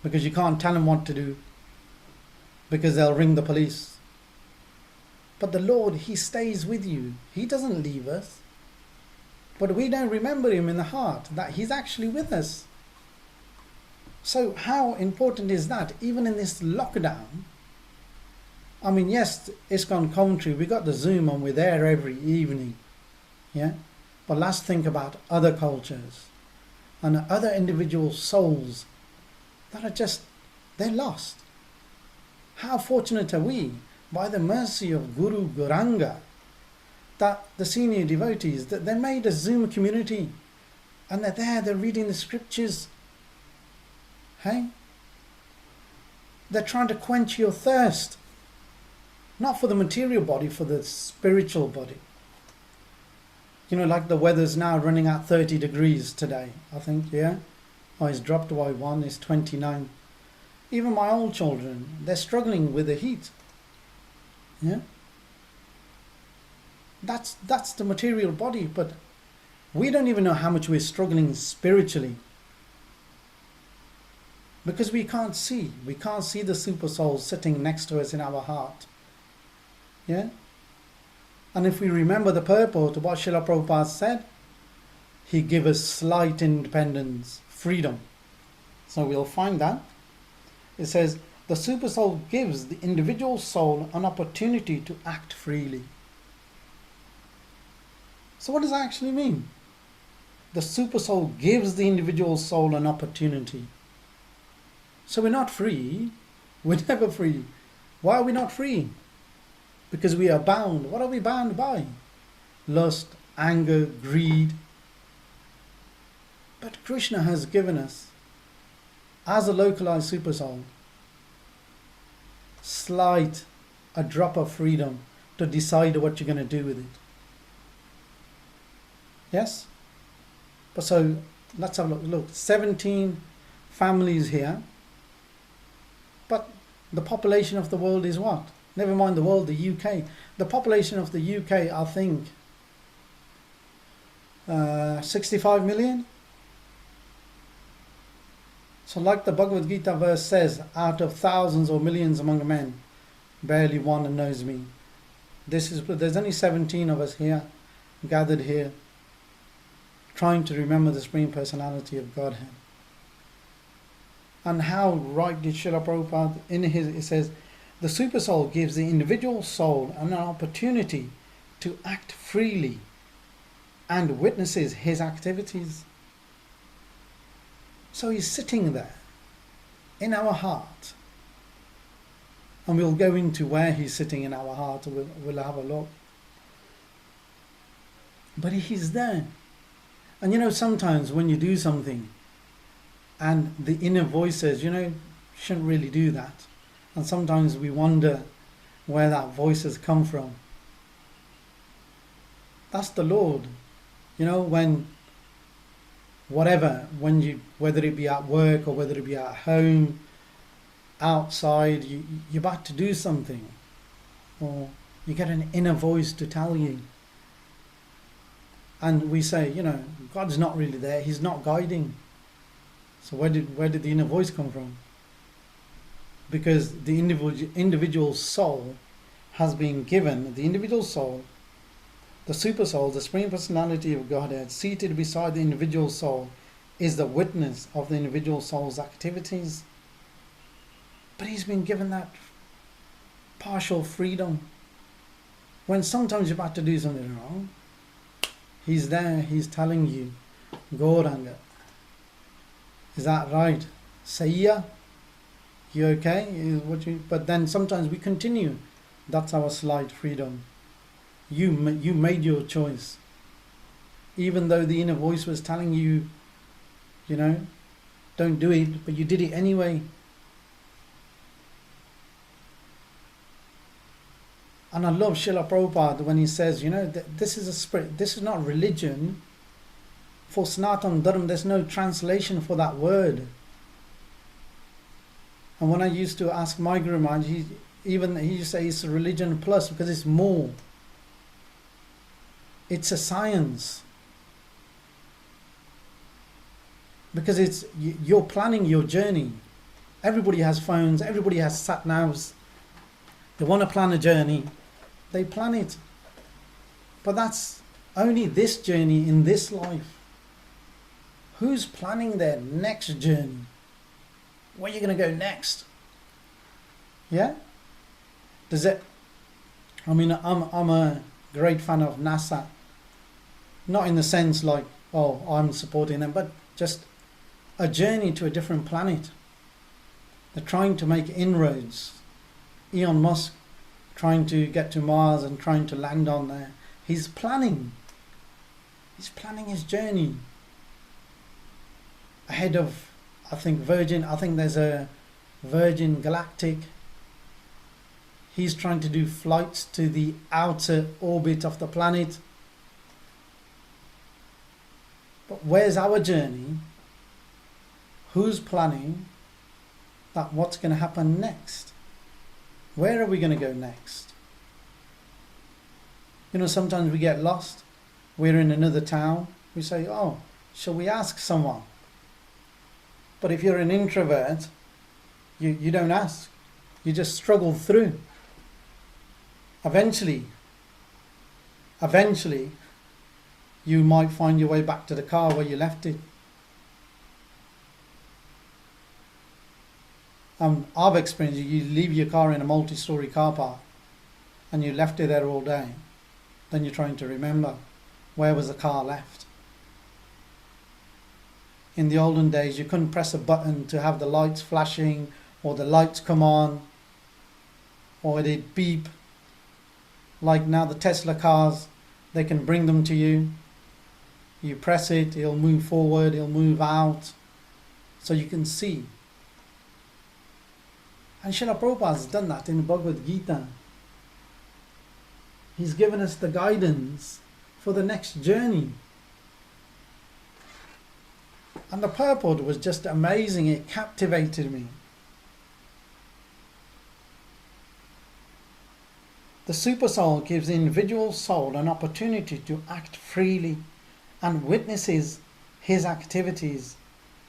because you can't tell them what to do, because they'll ring the police. But the Lord, He stays with you. He doesn't leave us. But we don't remember Him in the heart, that He's actually with us. So how important is that, even in this lockdown? I mean, yes, Iskcon Coventry, we got the Zoom and we're there every evening. Yeah? But let's think about other cultures and other individual souls that are just, they're lost. How fortunate are we, by the mercy of Guru Gauranga, that the senior devotees, that they made a Zoom community and they're there, they're reading the scriptures. Hey? They're trying to quench your thirst. Not for the material body, for the spiritual body. You know, like the weather's now running at 30 degrees today, I think, yeah? Oh, it's dropped by 1, it's 29. Even my old children, they're struggling with the heat. Yeah? That's the material body, but we don't even know how much we're struggling spiritually. Because we can't see. We can't see the super soul sitting next to us in our heart. Yeah? And if we remember the purport of what Srila Prabhupada said, He gave us slight independence, freedom. So we'll find that. It says, the super soul gives the individual soul an opportunity to act freely. So what does that actually mean? The super soul gives the individual soul an opportunity. So we're not free. We're never free. Why are we not free? Because we are bound. What are we bound by? Lust, anger, greed. But Krishna has given us, as a localized super soul, a drop of freedom to decide what you're going to do with it. Yes? But so, let's have a look. Look, 17 families here. But the population of the world is what? Never mind the world, the UK. The population of the UK, I think, 65 million. So like the Bhagavad Gita verse says, out of thousands or millions among men, barely one knows me. There's only 17 of us here, gathered here, trying to remember the Supreme Personality of Godhead. And how right did Srila Prabhupada, it says, the super soul gives the individual soul an opportunity to act freely and witnesses his activities. So He's sitting there in our heart. And we'll go into where He's sitting in our heart. We'll have a look. But He's there. And you know, sometimes when you do something and the inner voice says, you know, shouldn't really do that. And sometimes we wonder where that voice has come from. That's the Lord. You know, whether it be at work or whether it be at home, outside, you're about to do something, or you get an inner voice to tell you. And we say, you know, God's not really there, He's not guiding. So where did the inner voice come from? Because the individual soul has been given, the individual soul, the super soul, the Supreme Personality of Godhead, seated beside the individual soul, is the witness of the individual soul's activities. But he's been given that partial freedom. When sometimes you're about to do something wrong, he's there, he's telling you, Gauranga, is that right? Sayya, you okay? But then sometimes we continue. That's our slight freedom. You made your choice. Even though the inner voice was telling you, don't do it, but you did it anyway. And I love Srila Prabhupada when he says, this is a spirit, this is not religion. For Sanatana Dharma, there's no translation for that word. And when I used to ask my Guru Maharaj, he used to say it's a religion plus, because it's more. It's a science. Because you're planning your journey. Everybody has phones, everybody has sat-navs. They want to plan a journey, they plan it. But that's only this journey in this life. Who's planning their next journey? Where are you going to go next? Yeah? I'm a great fan of NASA. Not in the sense like, I'm supporting them, but just a journey to a different planet. They're trying to make inroads. Elon Musk trying to get to Mars and trying to land on there. He's planning his journey ahead of, I think there's a Virgin Galactic. He's trying to do flights to the outer orbit of the planet. But where's our journey? Who's planning that what's going to happen next? Where are we going to go next? Sometimes we get lost. We're in another town. We say, shall we ask someone? But if you're an introvert, you don't ask. You just struggle through. Eventually, you might find your way back to the car where you left it. I've experienced you leave your car in a multi-story car park and you left it there all day. Then you're trying to remember, where was the car left? In the olden days, you couldn't press a button to have the lights flashing or the lights come on or they'd beep. Like now the Tesla cars, they can bring them to you. You press it, it'll move forward, it'll move out, so you can see. And Srila Prabhupada has done that in the Bhagavad Gita. He's given us the guidance for the next journey. And the purport was just amazing. It captivated me. The super soul gives the individual soul an opportunity to act freely and witnesses his activities.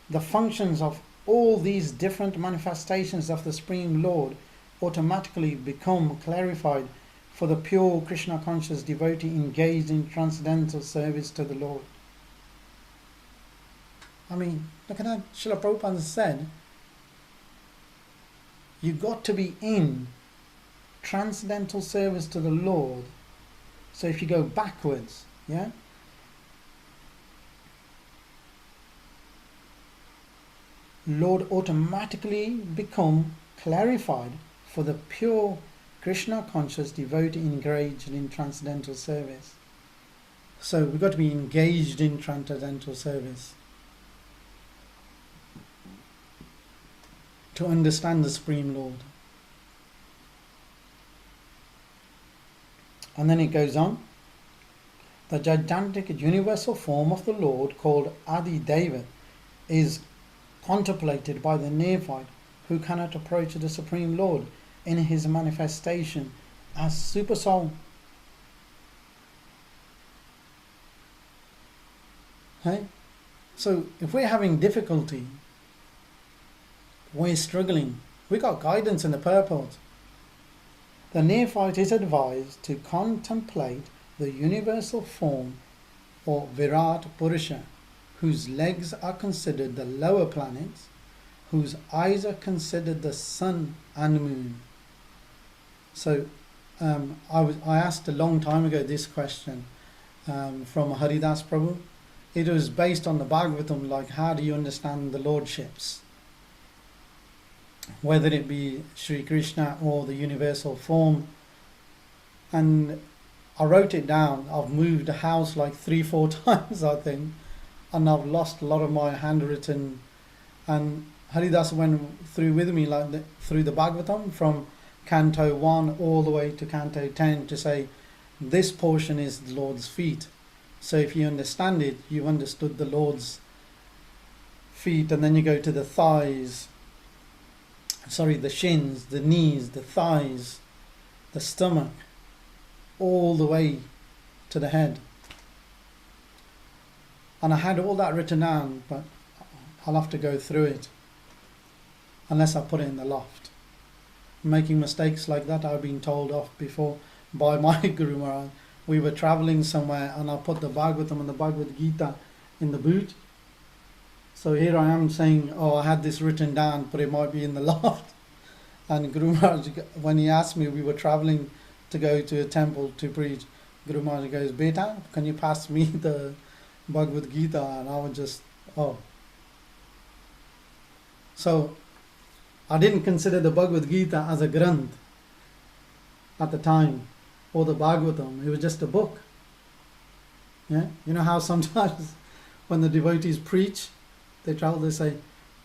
The functions of all these different manifestations of the Supreme Lord automatically become clarified for the pure Krishna conscious devotee engaged in transcendental service to the Lord. Look at that. Srila Prabhupada said, you got to be in transcendental service to the Lord. So if you go backwards, Lord automatically become clarified for the pure Krishna conscious devotee engaged in transcendental service. So we've got to be engaged in transcendental service to understand the Supreme Lord. And then it goes on. The gigantic universal form of the Lord called Adi Deva is contemplated by the neophyte who cannot approach the Supreme Lord in his manifestation as super soul. So if we're having difficulty, we're struggling, we got guidance in the purport. The neophyte is advised to contemplate the universal form or Virat Purusha whose legs are considered the lower planets, whose eyes are considered the sun and moon. So I asked a long time ago this question from Haridas Prabhu. It was based on the Bhagavatam, like how do you understand the lordships? Whether it be Sri Krishna or the universal form. And I wrote it down. I've moved the house like 3-4 times, I think, and I've lost a lot of my handwritten. And Haridas went through with me through the Bhagavatam from Canto 1 all the way to Canto 10 to say this portion is the Lord's feet. So if you understand it, you've understood the Lord's feet. And then you go to the thighs, the shins, the knees, the thighs, the stomach, all the way to the head. And I had all that written down, but I'll have to go through it unless I put it in the loft. Making mistakes like that I've been told off before by my Guru Maharaj. We were traveling somewhere and I put the Bhagavatam and the Bhagavad Gita in the boot. So here I am saying, oh, I had this written down, but it might be in the loft. And Guru Maharaj, when he asked me, we were traveling to go to a temple to preach. Guru Maharaj goes, Beta, can you pass me the Bhagavad Gita? And I was just, oh. So I didn't consider the Bhagavad Gita as a Granth at the time, or the Bhagavatam. It was just a book. Yeah, you know how sometimes when the devotees preach, they travel, they say,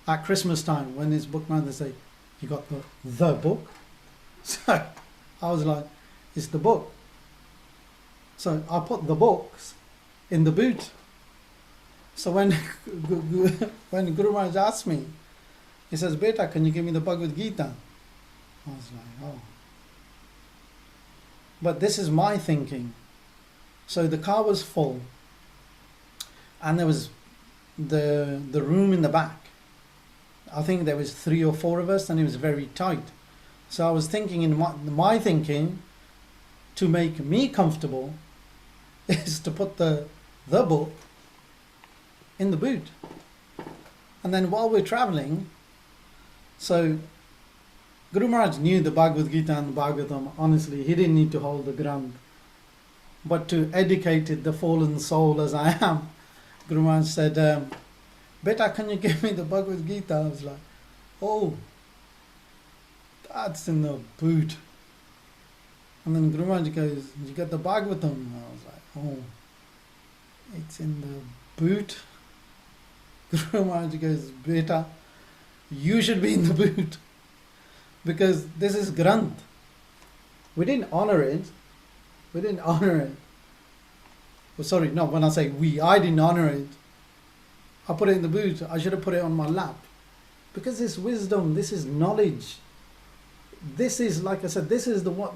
at Christmas time, when it's book man, they say, you got the book? So I was like, it's the book. So I put the books in the boot. So when Guru Maharaj asked me, he says, Beta, can you give me the Bhagavad Gita? I was like, oh. But this is my thinking. So the car was full, and there was the room in the back. I think there was 3 or 4 of us, and it was very tight. So I was thinking in my thinking, to make me comfortable, is to put the book in the boot. And then while we're traveling, so Guru Maharaj knew the Bhagavad Gita and the Bhagavatam. Honestly, he didn't need to hold the Granth. But to educate the fallen soul as I am, Guru Maharaj said, Beta, can you give me the Bhagavad Gita? I was like, oh, that's in the boot. And then Guru Maharaj goes, you got the Bhagavatam? I was like, oh, it's in the boot. Guru Maharaj goes, Beta, you should be in the boot. Because this is Granth. We didn't honor it. We didn't honor it. Oh, sorry, no, when I say we, I didn't honor it. I put it in the boot. I should have put it on my lap. Because it's wisdom, this is knowledge. This is, like I said, this is the book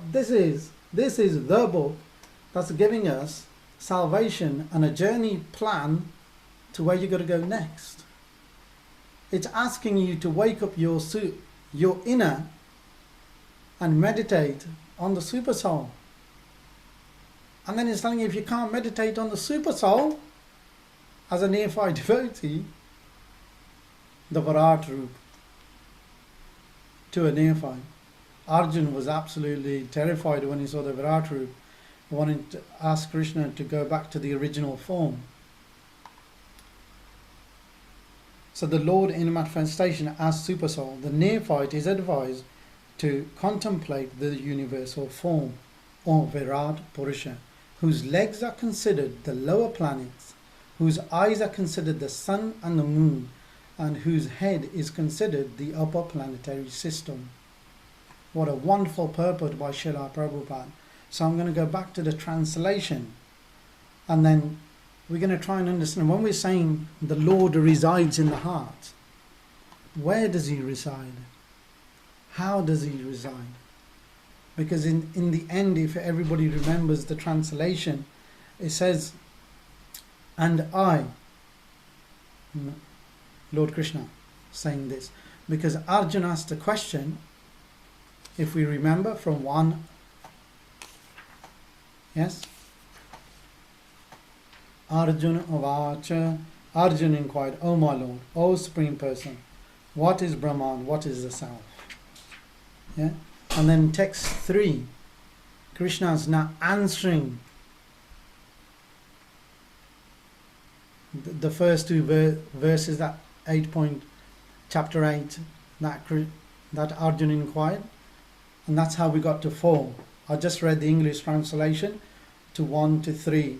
that's giving us salvation and a journey plan to where you're going to go next. It's asking you to wake up your inner and meditate on the super soul. And then it's telling you, if you can't meditate on the super soul as a neophyte devotee, the Virat Roop to a neophyte. Arjun was absolutely terrified when he saw the Virat Roop. He wanted to ask Krishna to go back to the original form. So the Lord in manifestation as super soul, the neophyte is advised to contemplate the universal form, or Virat Purusha, whose legs are considered the lower planets, whose eyes are considered the sun and the moon, and whose head is considered the upper planetary system. What a wonderful purport by Srila Prabhupada. So I'm going to go back to the translation, and then we're going to try and understand, when we're saying the Lord resides in the heart, where does he reside? How does he reside? Because in the end, if everybody remembers the translation, it says, and I, Lord Krishna saying this, because Arjuna asked a question, if we remember from 1, yes? Arjuna avacha Arjuna inquired, O my Lord, O Supreme Person, what is Brahman, what is the Self? Yeah? And then text 3, Krishna is now answering the first two verses, that chapter 8, that Arjuna inquired, and that's how we got to 4. I just read the English translation to 1 to 3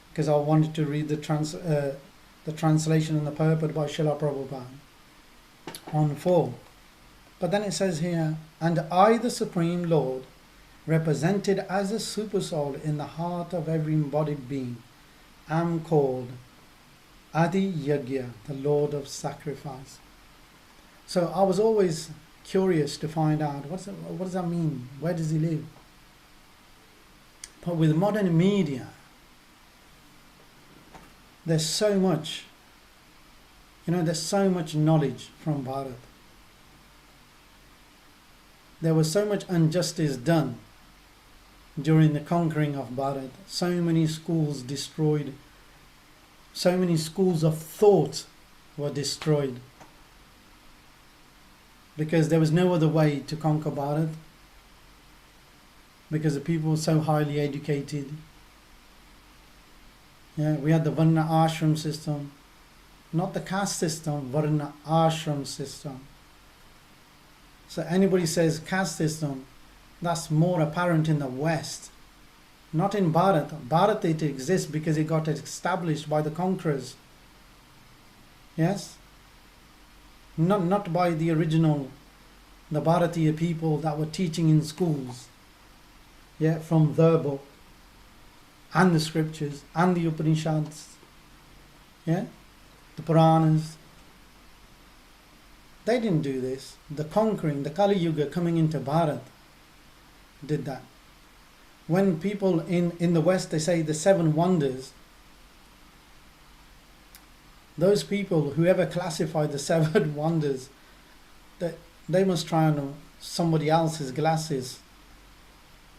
because I wanted to read the translation and the purport by Srila Prabhupada on 4. But then it says here, and I, the Supreme Lord, represented as a supersoul in the heart of every embodied being, am called Adi Yagya, the Lord of Sacrifice. So I was always curious to find out what does that mean? Where does he live? But with modern media, there's so much, there's so much knowledge from Bharat. There was so much injustice done during the conquering of Bharat. So many schools destroyed. So many schools of thought were destroyed. Because there was no other way to conquer Bharat. Because the people were so highly educated. Yeah, we had the Varna Ashram system. Not the caste system, Varna Ashram system. So anybody says caste system, that's more apparent in the West. Not in Bharat. Bharat, it exists because it got established by the conquerors. Yes? Not by the original, the Bharatiya people that were teaching in schools. Yeah, from their book. And the scriptures. And the Upanishads. Yeah? The Puranas. They didn't do this. The conquering, the Kali Yuga coming into Bharat did that. When people in the West, they say the 7 wonders, those people, whoever classified the 7 wonders, they must try on somebody else's glasses.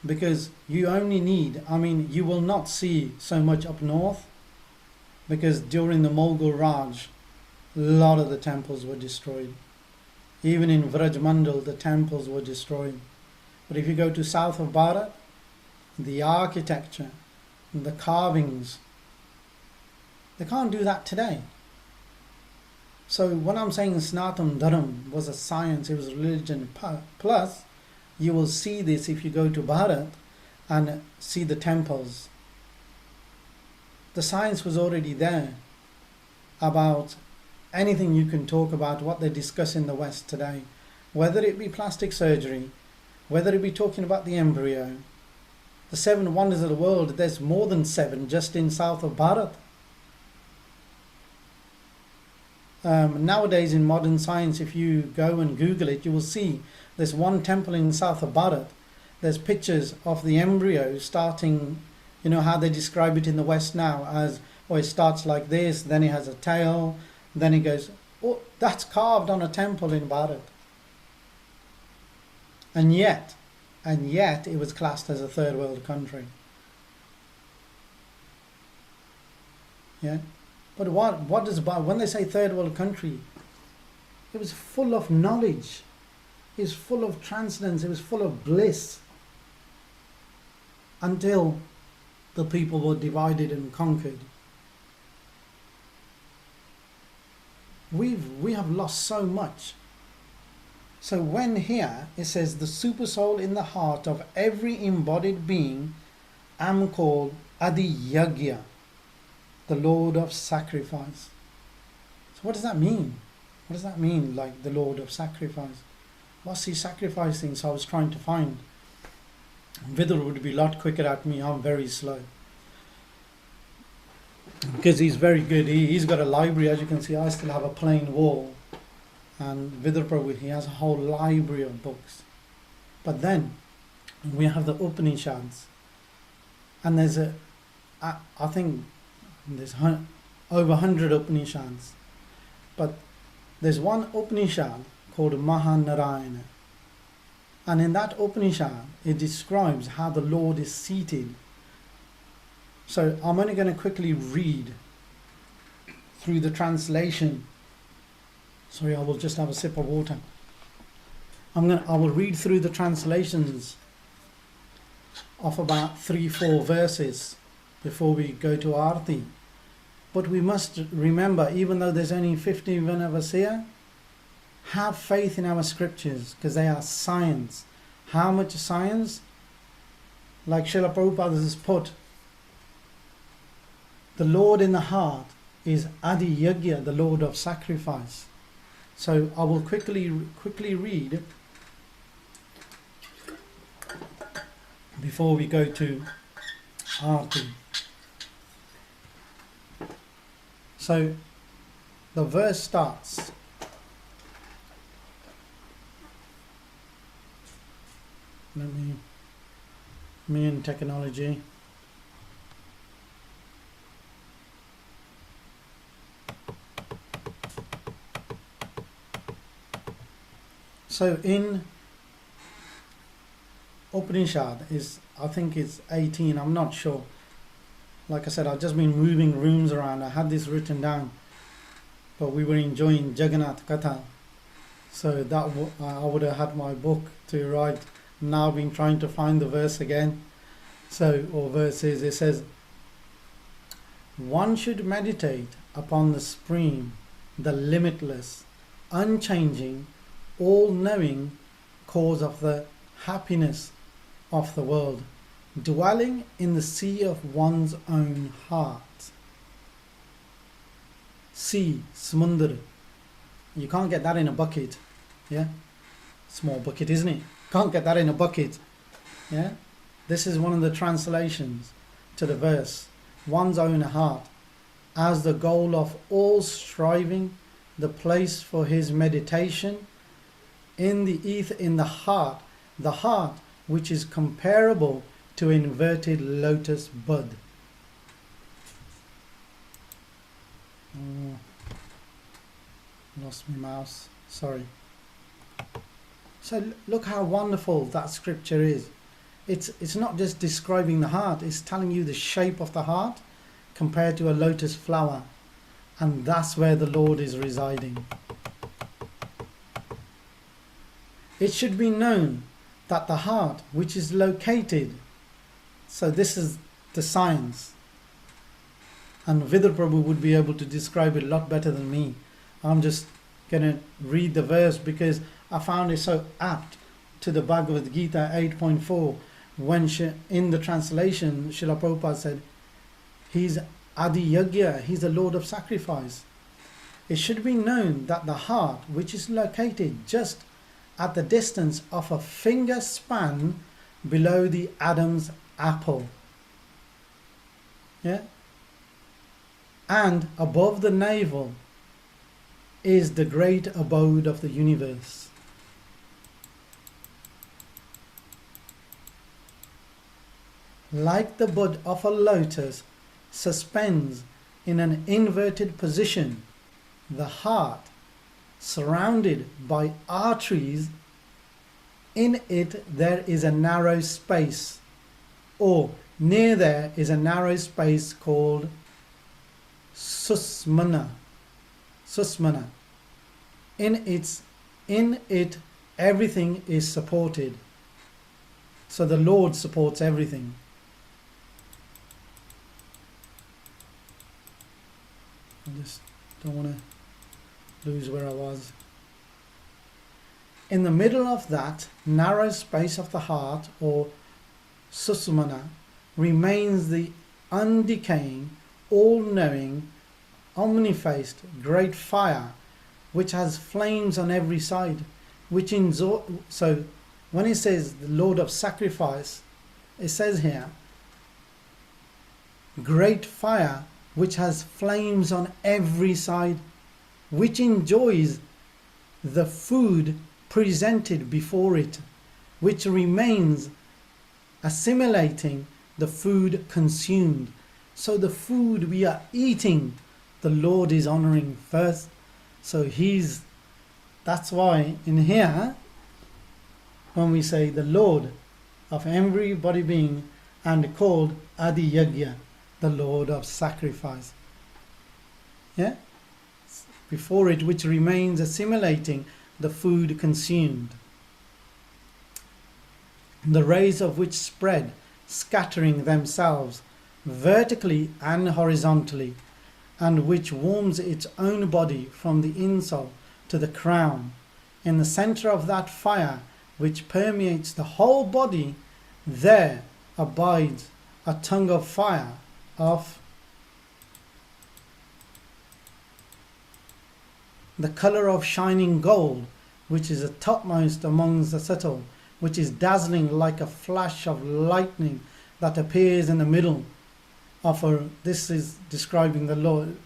Because you only need, you will not see so much up north, because during the Mughal Raj, a lot of the temples were destroyed. Even in Vrajmandal, the temples were destroyed. But if you go to south of Bharat, the architecture, the carvings, they can't do that today. So when I'm saying Sanatana Dharma was a science, it was religion, plus you will see this if you go to Bharat and see the temples. The science was already there about anything you can talk about, what they discuss in the West today, whether it be plastic surgery, whether it be talking about the embryo, the 7 wonders of the world. There's more than 7 just in south of Bharat. Nowadays in modern science, if you go and Google it, you will see there's one temple in south of Bharat. There's pictures of the embryo starting, how they describe it in the West now as, it starts like this, then it has a tail, then it goes, that's carved on a temple in Bharat. And yet it was classed as a third world country. Yeah? But what does Bharat, when they say third world country, it was full of knowledge. It was full of transcendence. It was full of bliss. Until the people were divided and conquered. We have lost so much. So when here it says the super soul in the heart of every embodied being, am called Adi Yagya, the Lord of Sacrifice. So what does that mean? What does that mean, like the Lord of Sacrifice? What's he sacrificing? So I was trying to find. Vidur would be a lot quicker at me. I'm very slow. Because he's very good. He's got a library, as you can see. I still have a plain wall. And Vidur Prabhu, he has a whole library of books. But then we have the Upanishads. And there's I think there's over 100 Upanishads. But there's one Upanishad called Mahanarayana. And in that Upanishad, it describes how the Lord is seated. So I'm only going to quickly read through the translation. Sorry, I will just have a sip of water. I will read through the translations of about 3-4 verses before we go to Aarti. But we must remember, even though there's only 51 of us here, have faith in our scriptures, because they are science. How much science? Like Srila Prabhupada has put, the Lord in the heart is Adi Yagya, the Lord of sacrifice. So I will quickly read before we go to Aarti. So the verse starts. Me and technology. So in Upanishad I think it's 18, I'm not sure. Like I said, I've just been moving rooms around. I had this written down, but we were enjoying Jagannath Katha. So that I would have had my book to write. Now I've been trying to find the verse again. Or verses, it says, one should meditate upon the supreme, the limitless, unchanging, all-knowing cause of the happiness of the world, dwelling in the sea of one's own heart. Sea, samundar. You can't get that in a bucket. Yeah? Small bucket, isn't it? Can't get that in a bucket. Yeah? This is one of the translations to the verse. One's own heart as the goal of all striving, the place for his meditation, in the heart which is comparable to inverted lotus bud. Oh, lost my mouse, sorry. So look how wonderful that scripture is. It's not just describing the heart, it's telling you the shape of the heart compared to a lotus flower, and that's where the Lord is residing. It should be known that the heart which is located, so this is the science, and Vidar Prabhu would be able to describe it a lot better than me. I'm just going to read the verse because I found it so apt to the Bhagavad Gita 8.4, when in the translation Srila Prabhupada said, he's Adi Yagya, he's the Lord of sacrifice. It should be known that the heart, which is located just at the distance of a finger span below the Adam's apple, yeah, and above the navel, is the great abode of the universe. Like the bud of a lotus suspends in an inverted position, the heart, surrounded by arteries, in it there is a narrow space, or near there is a narrow space called susmana. Susmana. In it everything is supported. So the Lord supports everything. I just don't want to lose where I was. In the middle of that narrow space of the heart, or susmana, remains the undecaying, all-knowing, omnifaced great fire, which has flames on every side, so when it says the Lord of sacrifice, it says here great fire which has flames on every side, which enjoys the food presented before it, which remains assimilating the food consumed. So the food we are eating, the Lord is honoring first. So that's why in here, when we say the Lord of every body being, and called Adi Yagya, the Lord of sacrifice. Yeah? before it, which remains assimilating the food consumed, the rays of which spread, scattering themselves vertically and horizontally, and which warms its own body from the insole to the crown. In the center of that fire which permeates the whole body, there abides a tongue of fire of the color of shining gold, which is the topmost amongst the subtle, which is dazzling like a flash of lightning that appears in the middle of her. This is describing the Lord.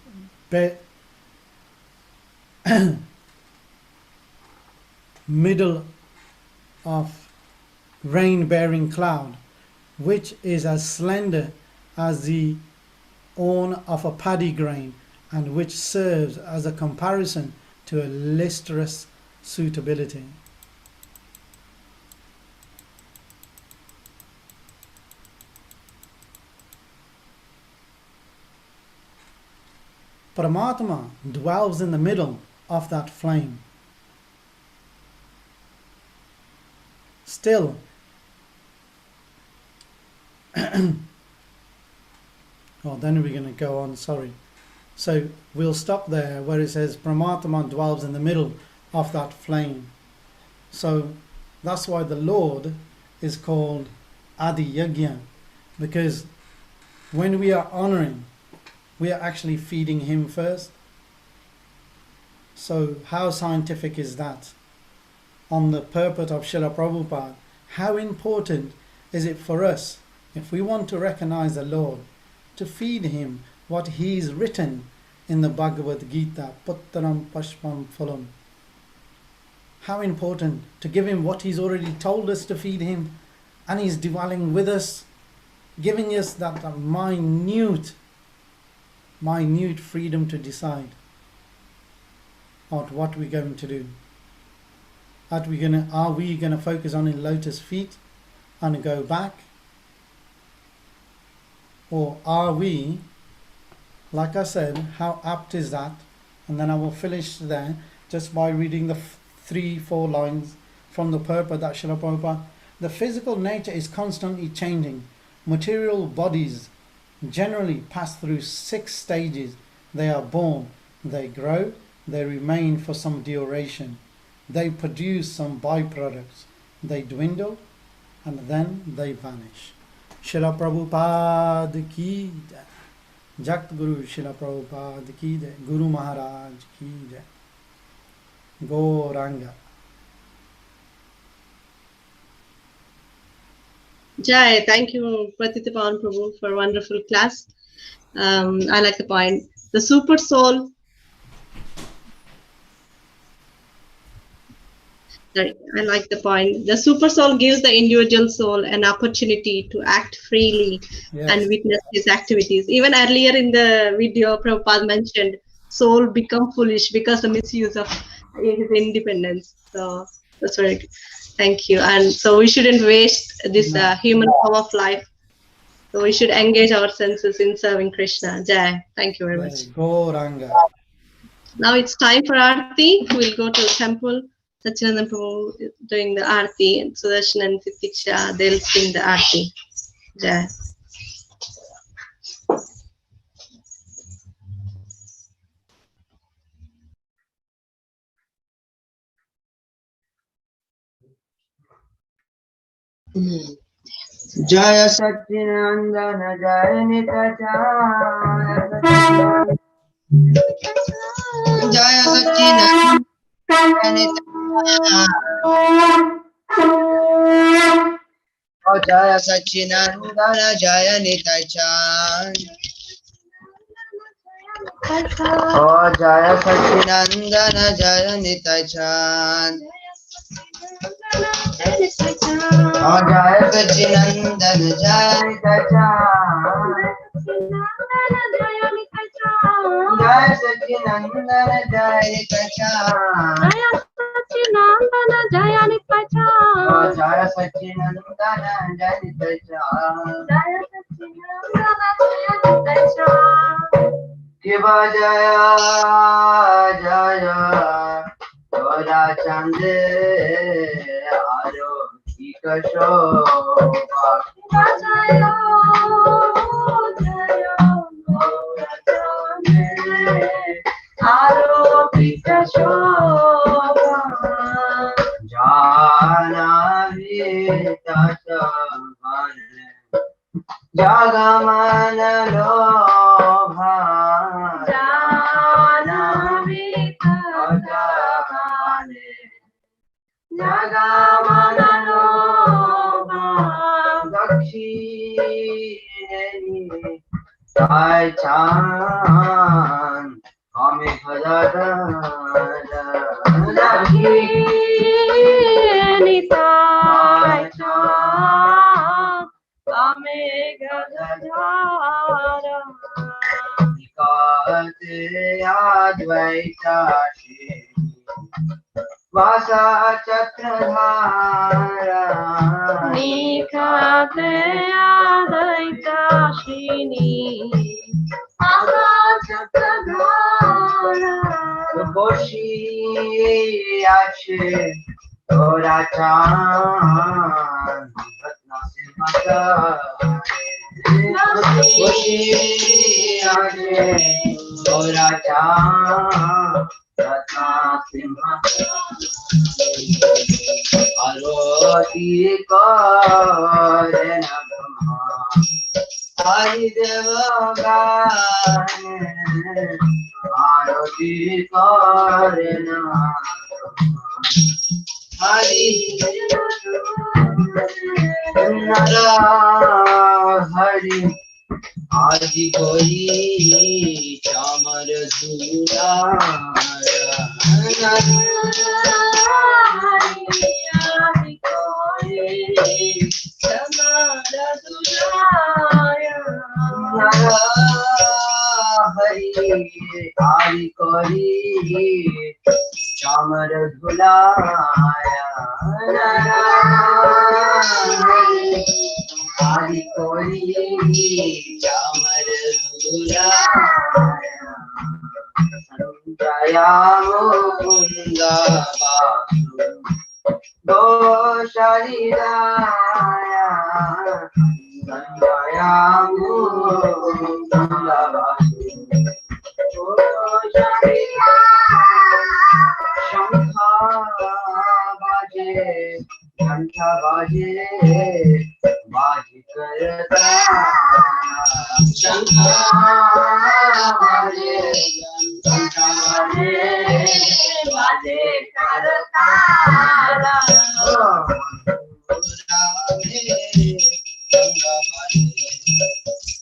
Middle of rain-bearing cloud, which is as slender as the awn of a paddy grain, and which serves as a comparison to a lustrous suitability. Paramatma dwells in the middle of that flame. Still, then we're going to go on, sorry. So we'll stop there where it says Paramatma dwells in the middle of that flame. So that's why the Lord is called Adi Yajna, because when we are honoring, we are actually feeding him first. So how scientific is that? On the purport of Srila Prabhupada, how important is it for us, if we want to recognize the Lord, to feed him what he's written in the Bhagavad Gita, Puttaram Pashpam Phalam. How important to give him what he's already told us to feed him, and he's dwelling with us, giving us that minute freedom to decide on what we're going to do. Are we going to focus on in lotus feet and go back? Or are we, like I said, how apt is that? And then I will finish there just by reading the 3-4 lines from the purport that Srila Prabhupada. The physical nature is constantly changing. Material bodies generally pass through 6 stages. They are born, they grow, they remain for some duration. They produce some byproducts. They dwindle and then they vanish. Srila Prabhupada ki jai. Jagt Guru Srila Prabhupada ki jai. Guru Maharaj ki jai. Gauranga. Jai, thank you, Pratitapan Prabhu, for a wonderful class. I like the point. The super soul. Sorry, I like the point. The super soul gives the individual soul an opportunity to act freely and witness his activities. Even earlier in the video, Prabhupada mentioned soul become foolish because the misuse of his independence. So that's very good. Thank you. And so we shouldn't waste this human form of life. So we should engage our senses in serving Krishna. Jai. Thank you very much. Gauranga. Now it's time for Aarti. We'll go to the temple. Satchidananda Prabhu doing the Aarti, and Sudarshan and Titiksha, they'll sing the Aarti. Jai. Jaya Satchinandana Jaya Nitachaya Jaya Satchinandana Oh Jaya Satchinandana Jaya Nitachaya Oh Jaya Satchinandana Jaya Nitachaya Oh Jaya Satchinandana Jaya Nitachaya Jaya Satchinandana Jaya Nitachaya Jaya Nitachaya. Oh Jaya Satchinandana Jaya Nitachaya Shiv जय जय तोरा चंद आरोही शोभा जय जय तोरा चंद आरोपित शोभा जानवी जगमन लोभा जानवी जगमन लोभा दक्षिणी साय चांद हमें खजर दक्षिणी साय चांद हमें गजधार निकाते अद्वैताशी वासा चक्रधारा निखाते अद्वैताशिनी आगा चक्रधारा বসি আছে তোরা চান বসি আছে তোরা চান আরতি করে না ব্রহ্মা হরি দেব গানে আরতি করে না হরি নরা হরি আজি করি চামর ঝুলা हरि हरि करी चामर धुलाया हरि करी चामर धुलाया संजया मुकुंदा बासु दोषरिदाया संजया मुकुंदा बासु शंखा बाजे घंटा बाजे बाजी करता शंखा बाजे घंटा बाजे बाजे करता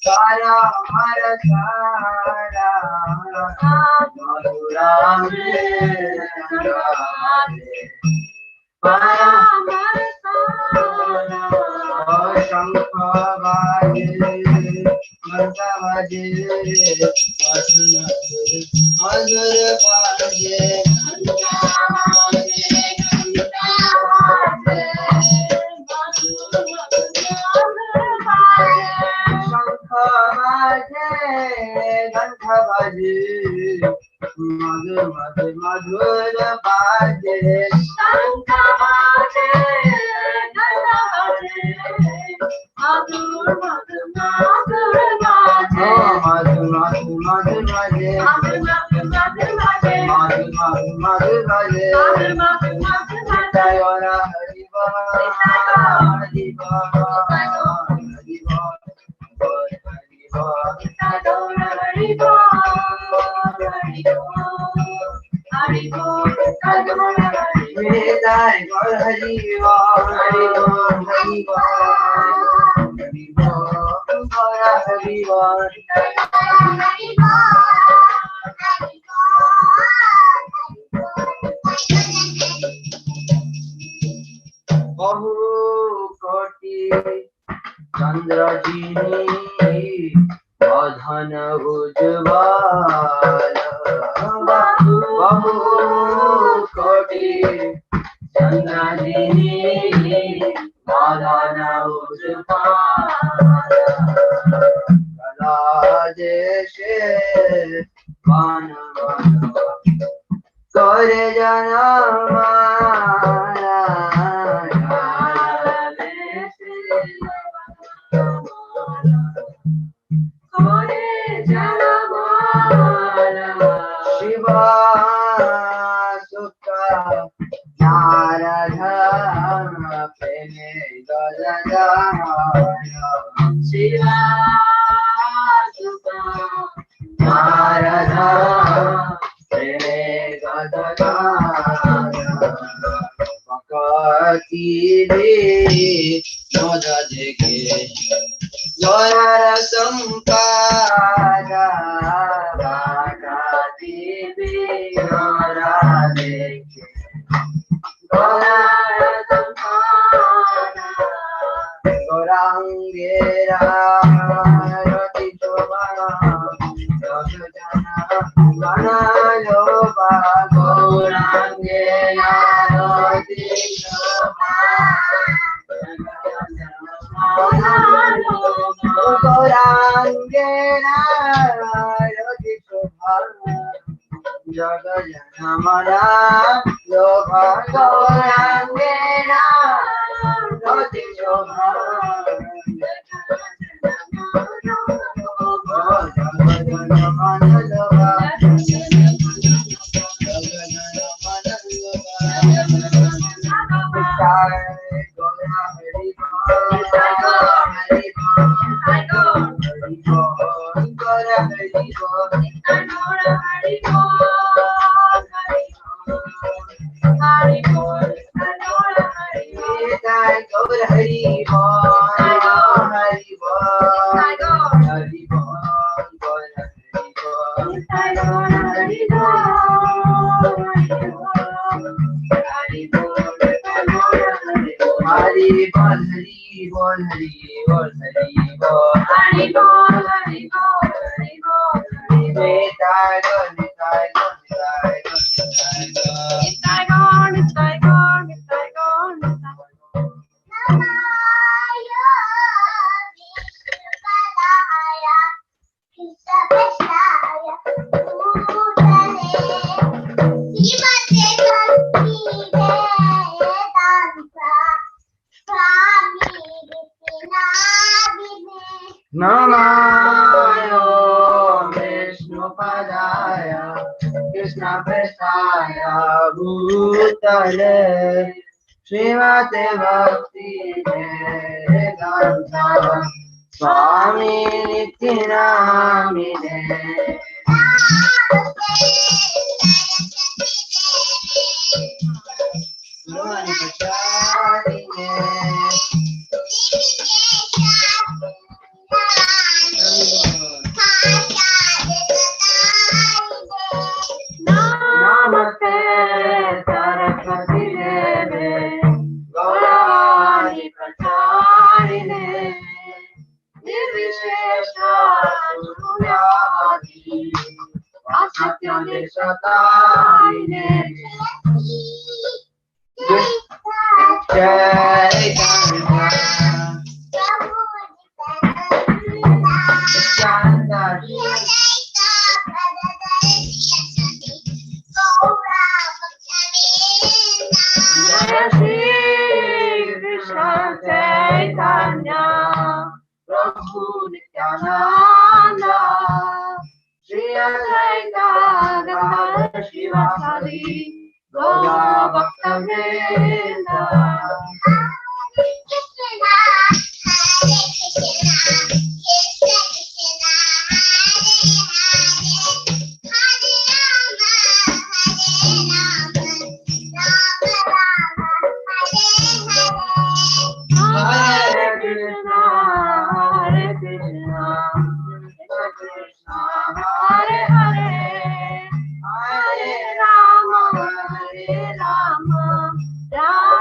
सारा हमारा सारा मधुरा में पारा हमारा सारा शंख बाजे घंटा बाजे मधुर बाजे घंटा बाजे घंटा बाजे मधुर मधुर मधुर बाजे शंख बाजे घंटा बाजे मधुर मधुर मधुर बाजे मधुर मधुर मधुर बाजे मधुर मधुर मधुर बाजे मधुर मधुर मधुर बाजे मधुर मधुर मधुर बाजे हरि बोल हरि बोल हरि बोल बहु कोटि चंद्र जीनी अधन उज्ज्वल बहु कोटि चंद्र जीनी अधन उज्ज्वल कला देशे Kore jana mara Kore jana mara Shiva Sukha Narada Preme Gajajaya Shiva Sukha Narada Preme Gajajaya Pakati De Moda Deke Jara Sampara Pakati De Jara Deke Gorangera Rati Chobana Jajana Mana Loba Gorangera Rati Gorangera Rati Chobana Jagajana Mara Loba Gorangera Rati Chobana Jagajana Mara Loba Jagajana Mara Hari bol, hari bol, hari bol, hari bol, hari bol, hari bol, hari bol, hari bol. Nitai gol, nitai gol, nitai gol, nitai gol. Nitai gol, nitai gol, nitai gol, nitai gol. Namayo Vishnu Padaya Krishna Prestaya Bhutale Srimate Bhakti Vedanta Swami Nityanamine Swami Pacharine Namaste Saraswati Deve Gaurani Pracharine Nirvishesha Sunyavadi Vasatyande Satarine Chaitanya Chanda Jai Shri Krishna Chaitanya Prabhu Nityananda Shri Advaita Gadadhar Shivasadi Gaura Bhakta Vrinda Hare Krishna, Hare Krishna, Krishna Krishna, Hare Hare, Hare Rama, Rama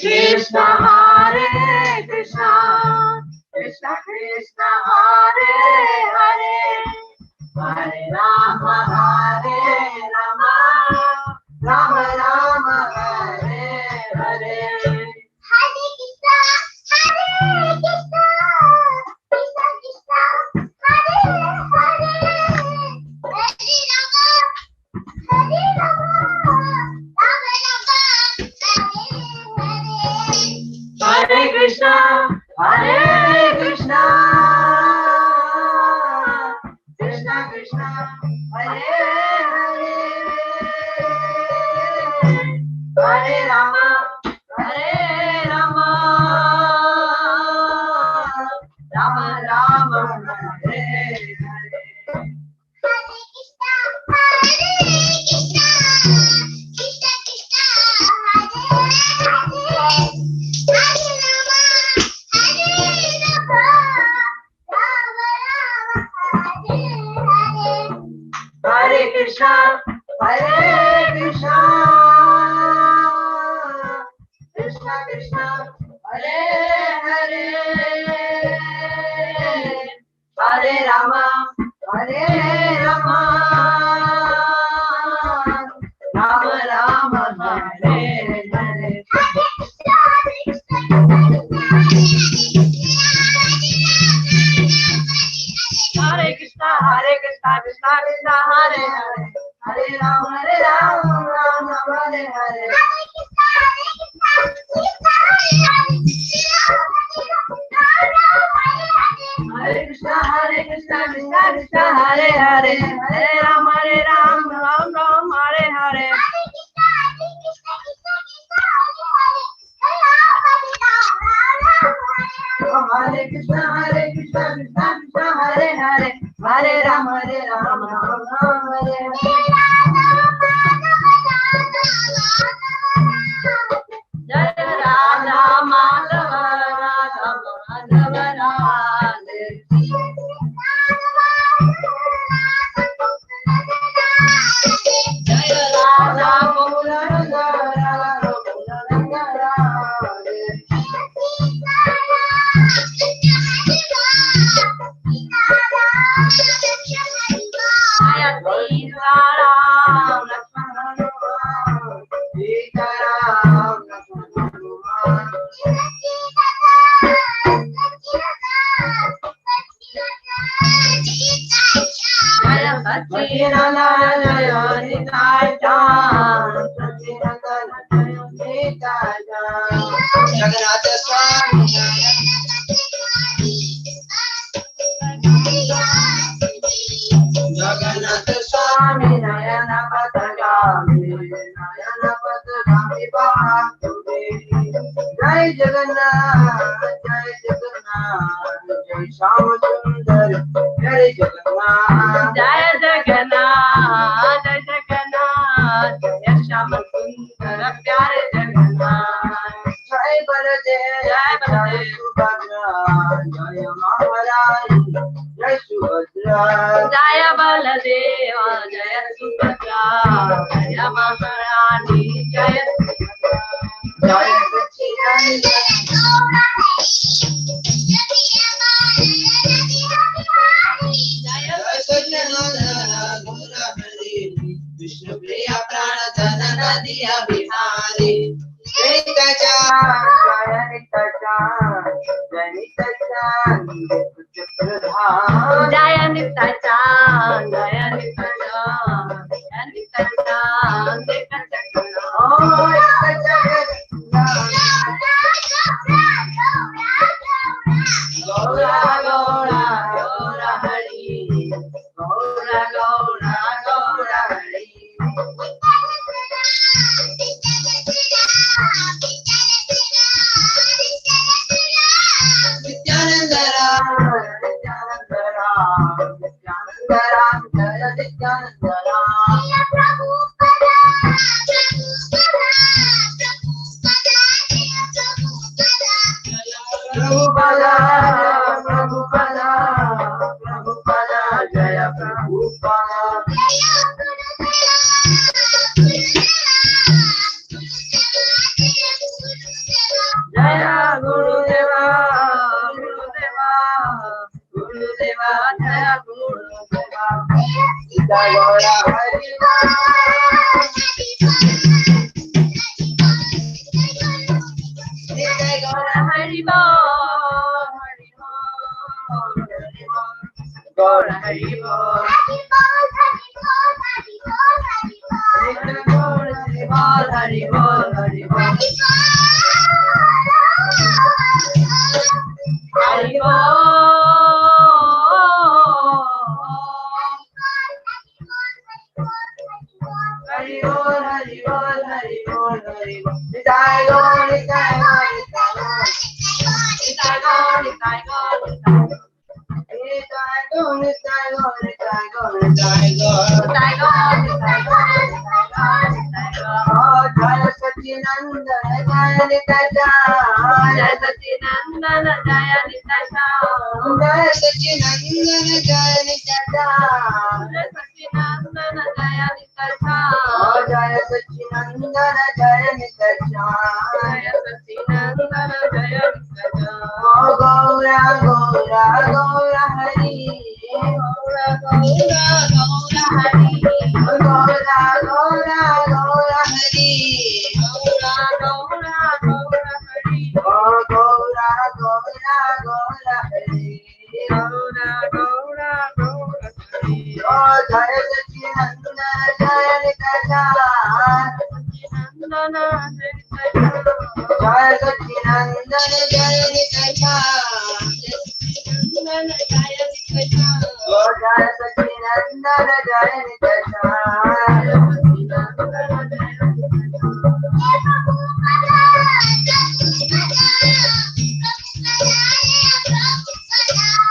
Krishna, Hare Krishna, Krishna Krishna, Hare Hare, Hare Rama, Hare Rama, Rama Rama, Hare Hare. Hare Krishna, Hare Krishna, Krishna Krishna, Hare Hare, Hare Rama, Hare Rama, Rama Rama, Hare Hare. Hare Krishna, Hare Krishna, Krishna Krishna, Hare Hare, Hare Rama, Hare Rama, Rama Rama, Hare Hare. Hare Krishna, Hare Krishna, Krishna Krishna, Hare Hare, Hare Rama, Hare Rama, Rama Rama, Hare Hare. Hare Krishna, Hare Krishna, Krishna Krishna, Hare Hare, Hare Rama, Hare Rama, Rama Rama, Hare Hare. Hare Krishna, Hare Krishna, Krishna Krishna, Hare Hare, Hare Rama, Rama Rama, Hare Hare. Hare Krishna, Hare Krishna, Krishna Krishna, Hare Hare, Hare Rama, Rama Rama, Hare Hare. Hare Krishna, Hare Krishna, Krishna Krishna, Hare Hare, Hare Rama, Rama Rama, Hare Hare. Jaya Radha Madhava, Radha Madhava Radhe. Jaya Radha Mula Radha, Mula Radhe. Jaya Sita Ram, Lakshmana Hanuman, Sita Ram, Lakshmana Hanuman. Jaya Satchidananda, Jaya Nitai Chan, Satchidananda, Jaya Nitai Chan. Jagannath Swami, Jagannath Swami, Nayana Patagami, Nayana Patagami Bhakturi. Jai Jagannath, Jai Jagannath, Jai Shyam Sundar, Jai Jagannath. Jai Jagannath, Jai Jagannath, Jai Shyam Sundar, Pyare Jagannath. Jai Baladev, Jai Subhadra, Jai Maharaj, Jai Subhadra. Jaya Baladeva, Jaya Subhadra, Jaya Maharani, Jaya Subhadra. Jaya Satchidananda, Jaya Satchidananda, Gora Hari, Vishnu Priya Prana Dhana Nadiya Bihari. Nita Chan, Jaya Nita Chan, Jaya Nita Chan, Jaya Nita Chan, Jaya Nita Chan, Jaya Nita Chan, Nita Chan, oh Nita Chan, Gaura Gaura Gaura Hari, Gaura Gaura Gaura Hari. Nityanandara, Nityanandara, Nityanandara, Jaya Nityanandara. Prabhupada, Prabhupada, Prabhupada, Jaya Prabhupada. Jaya Guru Nitya Gaura Hari Bol Nitya Gaura Hari Bol Hari Bol Gaura Hari Bol Nitya Gaura Hari Bol Hari Bol Hari Bol Hari Bol Hari Bol Hari Bol Hari Bol Hari Bol Nitya Gaura Nitya Gaura Nitya Gaura Nitya Gaura Jaya Sacinandana Jaya Nitya Jaya Sacinandana Jaya Nitya Jaya Sacinandana Jaya Nitya Jaya Sacinandana Jaya Nitya Jaya Sacinandana Jaya Nitya Jaya Sacinandana Jaya Nitya Gaura Gaura Gaura Hari Gaura Gaura Gaura Hari Gaura Gaura Gaura Hari Gaura Gaura Gaura Hari Gaura Gaura Gaura Hari Gaura Gaura Gaura Hari Jaya Sacinandana Jaya Nitya Sacinandana Jaya Sacinandana Jaya Nitya Sacinandana Jaya Nitya Jaya Sacinandana Jaya Nitya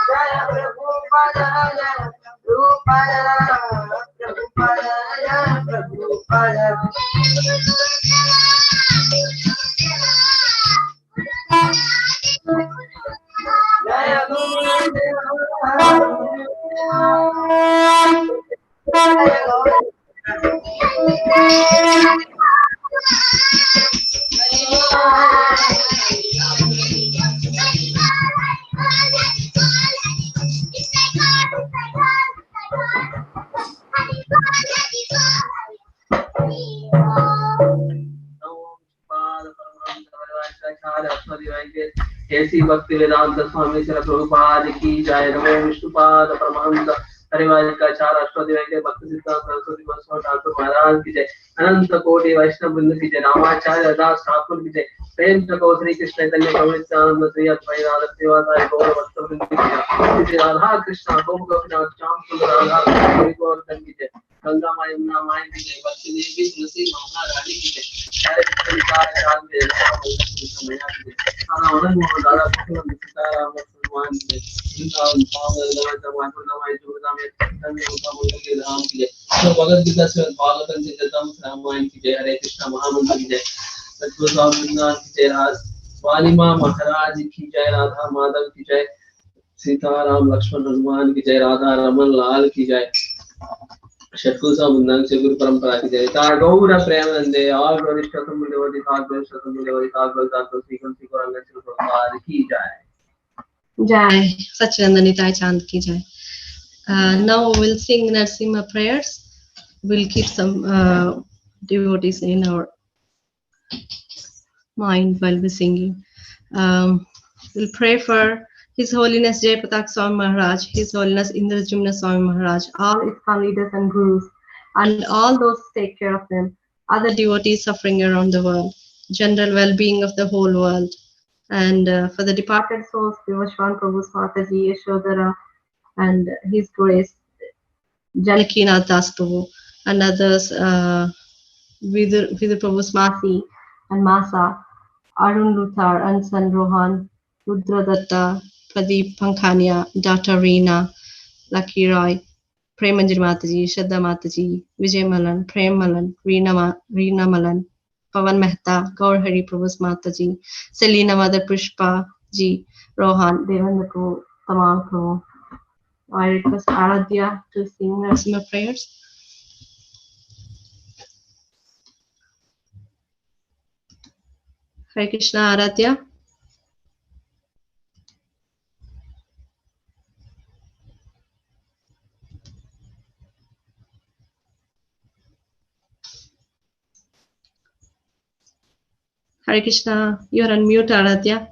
Jaya Prabhupada Jaya Prabhupada Prabhupada Jaya Prabhupada Jaya Guru Jaya Guru ऐसी भक्ति वेदांत स्वामी श्री प्रभुपाद की जय। नमो विष्णुपाद परमहंस हरिवास का चार अष्टोध्याय के भक्ति सिद्धांत सरस्वती गोस्वामी ठाकुर महाराज की जय। अनंत कोटि वैष्णव वृंद की जय। रामाचार्य दास ठाकुर की जय। प्रेम जगो श्री कृष्ण चैतन्य प्रभु नित्यानंद श्री अद्वैत राधा श्रीवासादि गौर भक्त वृंद की जय। श्री राधा कृष्ण गोपिनाथ श्याम सुंदर राधा हरि गोवर्धन की जय। गंगा माई यमुना माई की जय। भक्ति देवी तुलसी महारानी की जय। जय श्री निताय राम जय राम मैया की जय। आनंद मोहन दादा कृष्ण सीताराम भगवान की जय। वृंदावन धाम वृंदावन माधुर्य माई दुर्गा में धन्य होता बोल के धाम की जय। तो भगवद गीता से भागवतम से जतम रामायण की जय। हरे कृष्ण महामंत्र की जय। सतगुरु स्वामी वृंदावन की जय। वाली माँ महाराज की जय। राधा माधव की जय। सीताराम लक्ष्मण हनुमान की जय। राधा रमन लाल की जय। षटकुल संबंधन से गुरु परंपरा की जय। गौर प्रेमानंदे और वरिष्ठतम मूल्यवती वरिष्ठतम मूल्यवती श्रीकांत प्रभुपाद की जय। Jai Satchidanandanitai Chand ki jai. Now we'll sing Narsimha prayers. We'll keep some devotees in our mind while we're singing. We'll pray for His Holiness Jai Patak Swami Maharaj, His Holiness Indrajumna Swami Maharaj, all Iskcon leaders and gurus, and all those who take care of them, other devotees suffering around the world, general well-being of the whole world, and for the departed souls, Vivashwan Prabhu's Mataji, Yashodhara, and His Grace, Janakinath Das Prabhu, and others, Vidya Prabhu's Masi and Masa, Arun Luthar, Ansan Rohan, Rudra Datta, Pradeep Pankhania, Dr. Reena, Lucky Roy, Premanjali Mataji, Shraddha Mataji, Vijay Malan, Prem Malan, Reena Malan, Pavan Mehta, Gaur Hari Prabhu's Mataji, Selina Mother Pushpa Ji, Rohan, Devendra Prabhu, Tamal Prabhu. I request Aradhya to sing Narsimha prayers. Hare Krishna, Aradhya. Hare Krishna. You're on mute, Aradhya.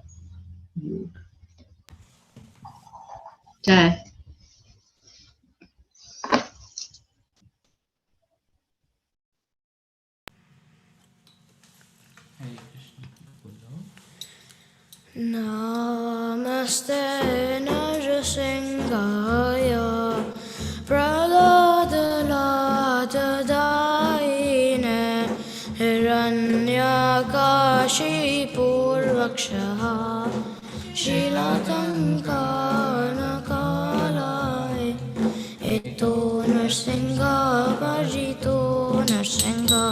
Jai. Namaste Narasingaya Praladaladaine Hiranyakashipurvakshaha Shilatankanakalaye Eto Narsinga Bhajito Narsinga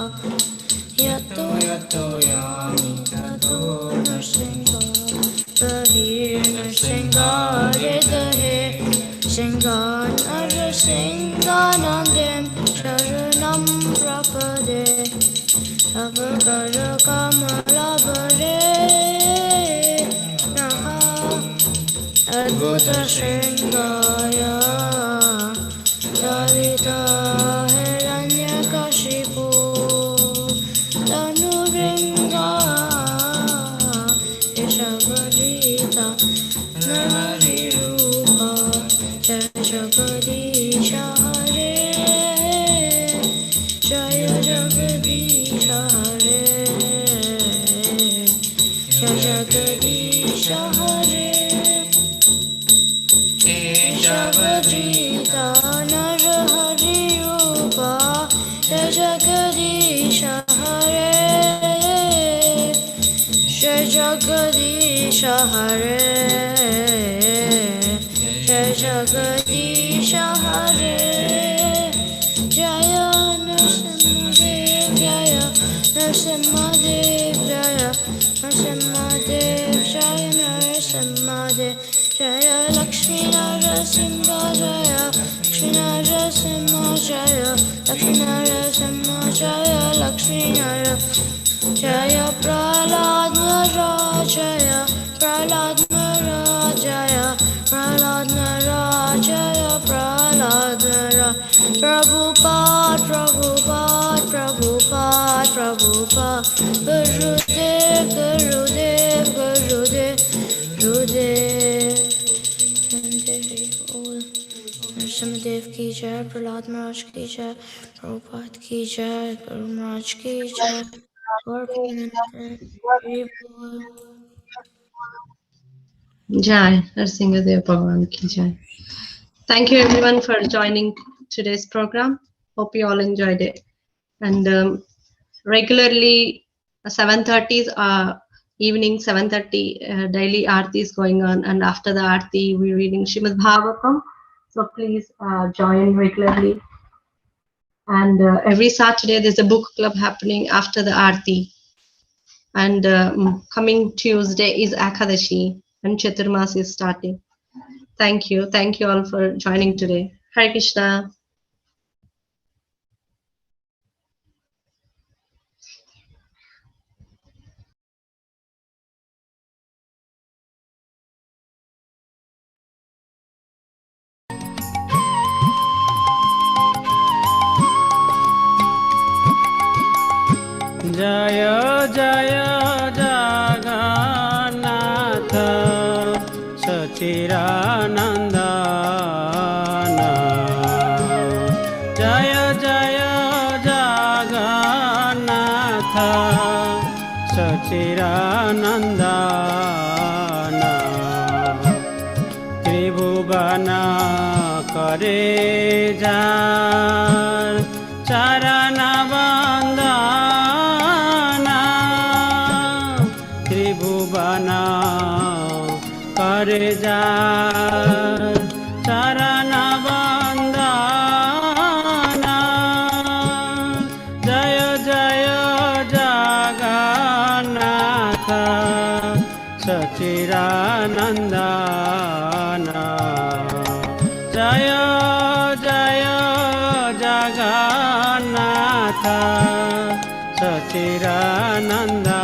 Yato Yato Yami Tato Narsinga Rahir Narsinga Ridahe Singan Arasinganandem Sharanam Prapade Avakara Kamalabare Naha Adbhuta Shringaya Dalita Hiranyakashipu Tanuringa Ishabadita Nari Rupa Jagadisha Hare Jaya Jagadisha Hare Jaya Jagadisha Hare Keshavadita Narahari Rupa Jaya Jagadisha Hare Jaya Jagadisha Hare Jaya Jagadisha Hare Jaya Narasimhadev Jaya Narasimhadev Jaya Narasimhadev Jaya Narasimhadev Jaya Lakshmi Narasimha Jaya Lakshmi Narasimha Jaya Lakshmi Narasimha Jaya Lakshmi Narasimha Jaya Prahlad Maharaj Jaya Prahlad Maharaj Jaya Prahlad Maharaj Jaya Prahlad Maharaj Prabhupada Prabhupada Prabhupada Prabhupada Gurudev Gurudev Gurudev Gurudev Narasimhadev ki jai Prahlad Maharaj ki jai Prabhupada ki jai Guru Maharaj ki jai Jai. Narasimhadev Bhagavan ki jai. Thank you everyone for joining today's program. Hope you all enjoyed it. And regularly 7:30 evening 7:30 daily aarti is going on, and after the aarti we're reading Srimad Bhagavatam. So please join regularly. And every Saturday there's a book club happening after the aarti. And coming Tuesday is Akadashi and Chaturmas is starting. Thank you all for joining today. Hare Krishna. जय जय जगन्नाथ सच्चिदानन्दन जय जय जगन्नाथ सच्चिदानन्दन त्रिभुवन करे jar चरण करे jar चरण वंदना जय जय जगन्नाथ सच्चिदानन्दन जय जय जगन्नाथ सच्चिदानन्दन